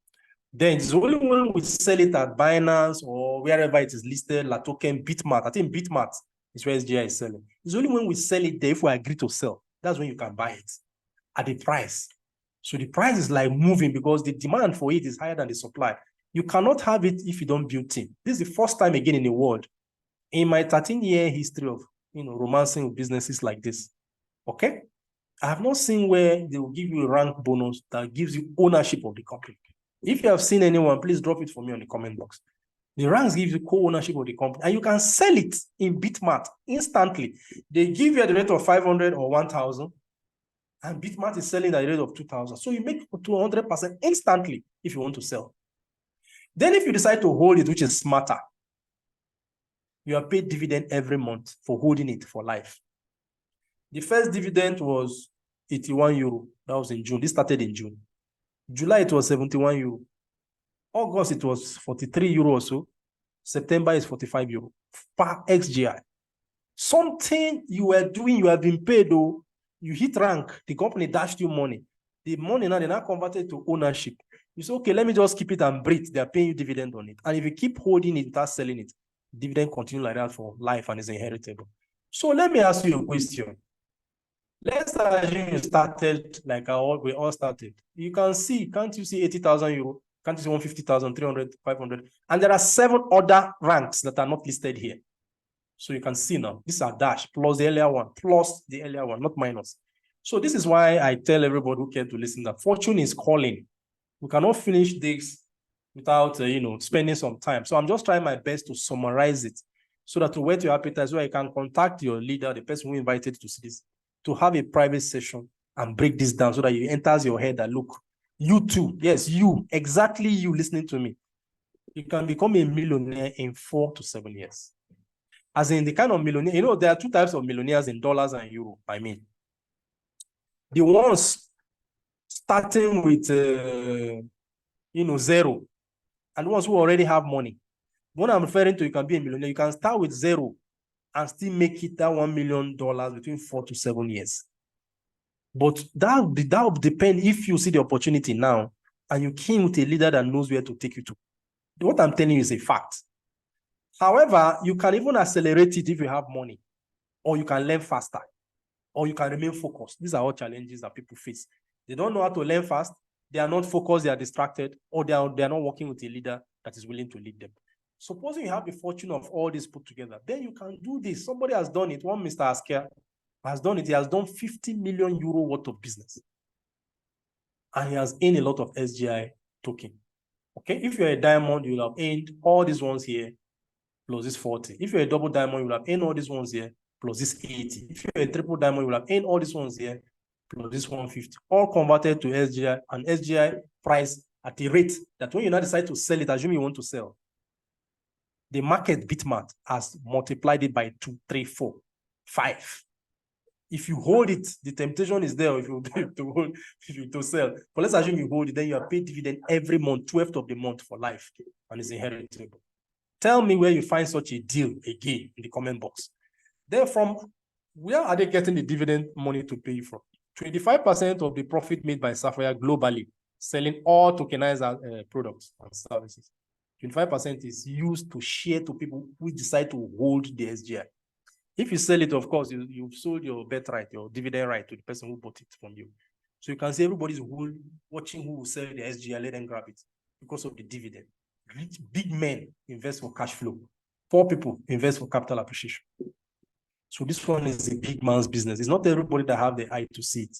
Then it's only when we sell it at Binance or wherever it is listed, La Token, Bitmart. I think Bitmart is where SGI is selling. It's only when we sell it there, if we agree to sell, that's when you can buy it at the price. So the price is like moving because the demand for it is higher than the supply. You cannot have it if you don't build team. This is the first time again in the world, in my 13-year history of romancing with businesses like this. Okay? I have not seen where they will give you a rank bonus that gives you ownership of the company. If you have seen anyone, please drop it for me on the comment box. The ranks give you co-ownership of the company, and you can sell it in Bitmart instantly. They give you at the rate of 500 or 1,000, and Bitmart is selling at the rate of 2,000. So you make 200% instantly if you want to sell. Then if you decide to hold it, which is smarter, you are paid dividend every month for holding it for life. The first dividend was 81 euro. That was in June. This started in June. July, it was 71 euro. August, it was 43 euro or so. September is 45 euro per XGI. Something you were doing, you have been paid, though. You hit rank, the company dashed you money. The money now, they're not converted to ownership. You say, okay, let me just keep it and breathe. They're paying you dividend on it. And if you keep holding it without selling it, dividend continue like that for life and is inheritable. So let me ask you a question. Let's assume you started like we all started. You can see, can't you see 80,000 euro? Can't you see 150,000, 300, 500? And there are 7 other ranks that are not listed here. So you can see now, these are dash plus the earlier one, not minus. So this is why I tell everybody who care to listen that fortune is calling. We cannot finish this without, spending some time. So I'm just trying my best to summarize it so that to whet your appetite, so you can contact your leader, the person who invited you to see this, to have a private session and break this down so that it enters your head that, look, you too, yes, you, exactly you listening to me, you can become a millionaire in 4 to 7 years. As in the kind of millionaire, there are 2 types of millionaires in dollars and euro, I mean. The ones starting with, 0, and the ones who already have money. When I'm referring to, you can be a millionaire, you can start with 0 and still make it that $1 million between 4 to 7 years. But that will depend if you see the opportunity now and you came with a leader that knows where to take you to. What I'm telling you is a fact. However, you can even accelerate it if you have money, or you can learn faster, or you can remain focused. These are all challenges that people face. They don't know how to learn fast, they are not focused, they are distracted, or they are not working with a leader that is willing to lead them. Supposing you have the fortune of all this put together, then you can do this. Somebody has done it. One Mr. Asker has done it. He has done 50 million euro worth of business. And he has earned a lot of SGI token. Okay, if you're a diamond, you'll have earned all these ones here, plus this 40. If you're a double diamond, you'll have earned all these ones here, plus this 80. If you're a triple diamond, you'll have earned all these ones here, plus this 150. All converted to SGI, and SGI price at a rate that when you now decide to sell it, assume you want to sell, the market Bitmart has multiplied it by 2, 3, 4, 5. If you hold it, the temptation is there if you to sell. But let's assume you hold it, then you are paid dividend every month, 12th of the month for life, and it's inheritable. Tell me where you find such a deal again in the comment box. Then where are they getting the dividend money to pay you from? 25% of the profit made by Safir globally, selling all tokenized products and services. 25% is used to share to people who decide to hold the SGI. If you sell it, of course, you've sold your bet right, your dividend right to the person who bought it from you. So you can see everybody's watching who will sell the SGI, let them grab it because of the dividend. Rich, big men invest for cash flow. Poor people invest for capital appreciation. So this one is a big man's business. It's not everybody that have the eye to see it.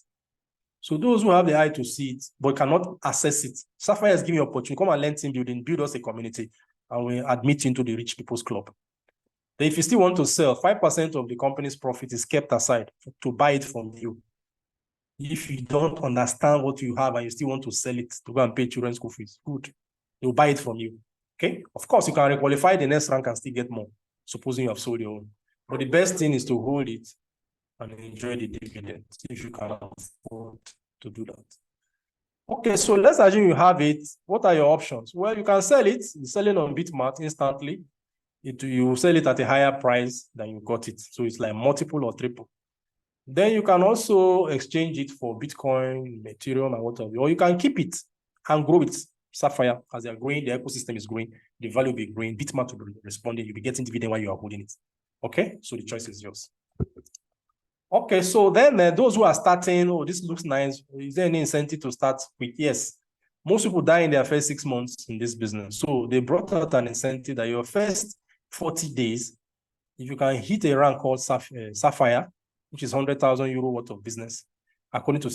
So those who have the eye to see it, but cannot access it, Safir has given you opportunity. Come and learn team building, build us a community, and we admit you into the rich people's club. Then if you still want to sell, 5% of the company's profit is kept aside to buy it from you. If you don't understand what you have and you still want to sell it to go and pay children's school fees, good. They'll buy it from you. Okay? Of course, you can requalify the next rank and still get more, supposing you have sold your own. But the best thing is to hold it and enjoy the dividends if you can afford to do that. Okay, so let's assume you have it. What are your options? Well, you can sell it. You sell it on Bitmart instantly. You sell it at a higher price than you got it. So it's like multiple or triple. Then you can also exchange it for Bitcoin, Ethereum, and whatever. Or you can keep it and grow it. Safir, as they are growing, the ecosystem is growing, the value will be growing, Bitmart will be responding, you'll be getting dividend while you are holding it. Okay, so the choice is yours. Okay, so then those who are starting, oh, this looks nice. Is there any incentive to start quick? Yes. Most people die in their first 6 months in this business. So they brought out an incentive that your first 40 days, if you can hit a rank called Safir, which is 100,000 euro worth of business, according to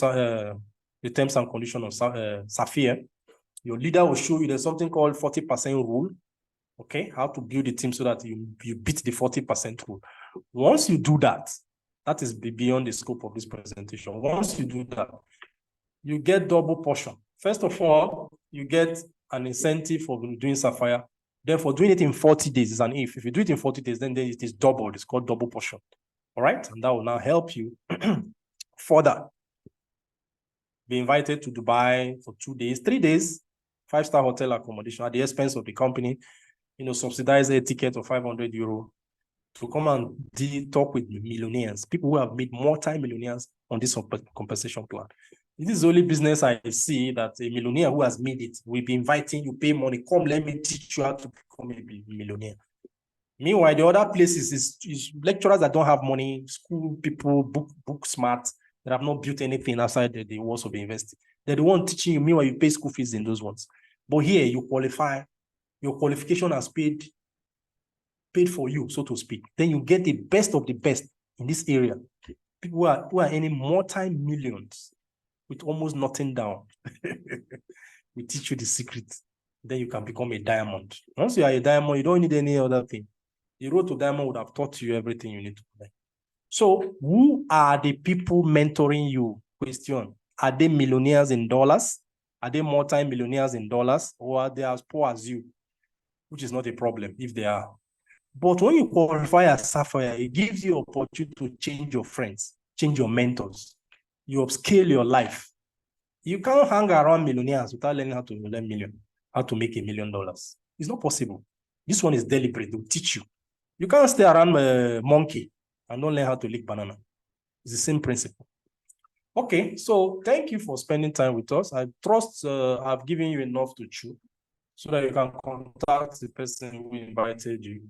the terms and conditions of Safir, your leader will show you there's something called 40% rule. Okay, how to build a team so that you beat the 40% rule. Once you do that, that is beyond the scope of this presentation. Once you do that, you get double portion. First of all, you get an incentive for doing Safir. Then for doing it in 40 days is an if. If you do it in 40 days, then it is doubled. It's called double portion. All right, and that will now help you further. Be invited to Dubai for 2 days, 3 days, 5-star hotel accommodation at the expense of the company, subsidize a ticket of 500 euro to come and talk with millionaires, people who have made multi-millionaires on this compensation plan. This is the only business I see that a millionaire who has made it will be inviting you, pay money, come, let me teach you how to become a millionaire. Meanwhile, the other places is lecturers that don't have money, school people, book smart, that have not built anything outside the walls of the university. They're the one teaching you, meanwhile you pay school fees in those ones. But here you qualify, your qualification has paid for you, so to speak. Then you get the best of the best in this area. People who are earning multi-millions with almost nothing down. We teach you the secret. Then you can become a diamond. Once you are a diamond, you don't need any other thing. The road to diamond would have taught you everything you need to learn. So who are the people mentoring you? Question. Are they millionaires in dollars? Are they multi-millionaires in dollars? Or are they as poor as you? Which is not a problem if they are. But when you qualify as Safir, it gives you opportunity to change your friends, change your mentors. You upscale your life. You can't hang around millionaires without learning how to make $1 million. It's not possible. This one is deliberate. They'll teach you. You can't stay around a monkey and don't learn how to lick banana. It's the same principle. Okay, so thank you for spending time with us. I trust I've given you enough to chew so that you can contact the person who invited you.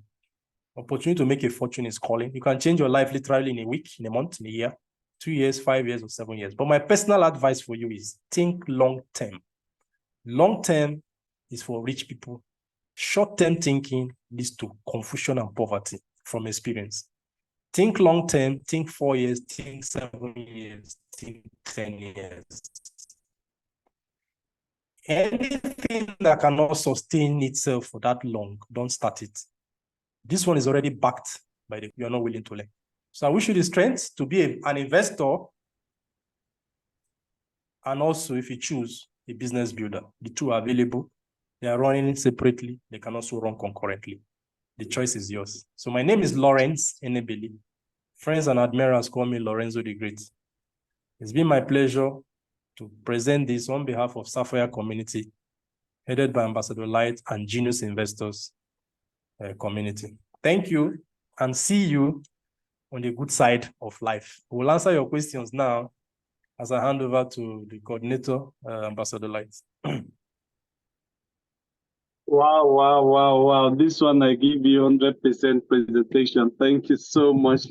Opportunity to make a fortune is calling. You can change your life literally in a week, in a month, in a year, 2 years, 5 years, or 7 years. But my personal advice for you is think long-term. Long-term is for rich people. Short-term thinking leads to confusion and poverty from experience. Think long-term, think 4 years, think 7 years, think 10 years. Anything that cannot sustain itself for that long, don't start it. This one is already backed by you are not willing to learn. So I wish you the strength to be an investor and also, if you choose, a business builder. The two are available. They are running separately. They can also run concurrently. The choice is yours. So my name is Lorenzo Enebeli. Friends and admirers call me Lorenzo the Great. It's been my pleasure to present this on behalf of Safir community, headed by Ambassador Light and Genius Investors community. Thank you, and see you on the good side of life. We'll answer your questions now as I hand over to the coordinator, Ambassador Light. Wow. This one I give you 100% presentation. Thank you so much.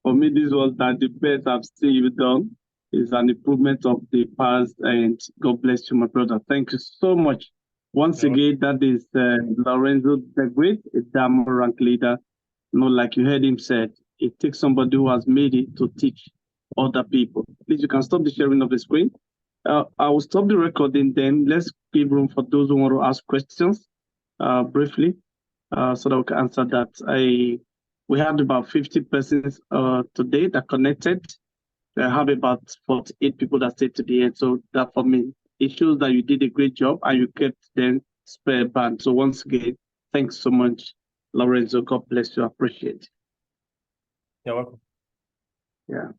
For me, this was the best I've seen you done. It's an improvement of the past, and God bless you, my brother. Thank you so much. Once again, that is Lorenzo the Great, a diamond rank leader. Like you heard him said, it takes somebody who has made it to teach other people. Please, you can stop the sharing of the screen. I will stop the recording, then let's give room for those who want to ask questions briefly, so that we can answer that. We had about 50 persons today that connected. I have about 48 people that stayed to the end. So that for me, it shows that you did a great job and you kept them spare band. So once again, thanks so much, Lorenzo. God bless you. I appreciate it. You're welcome. Yeah.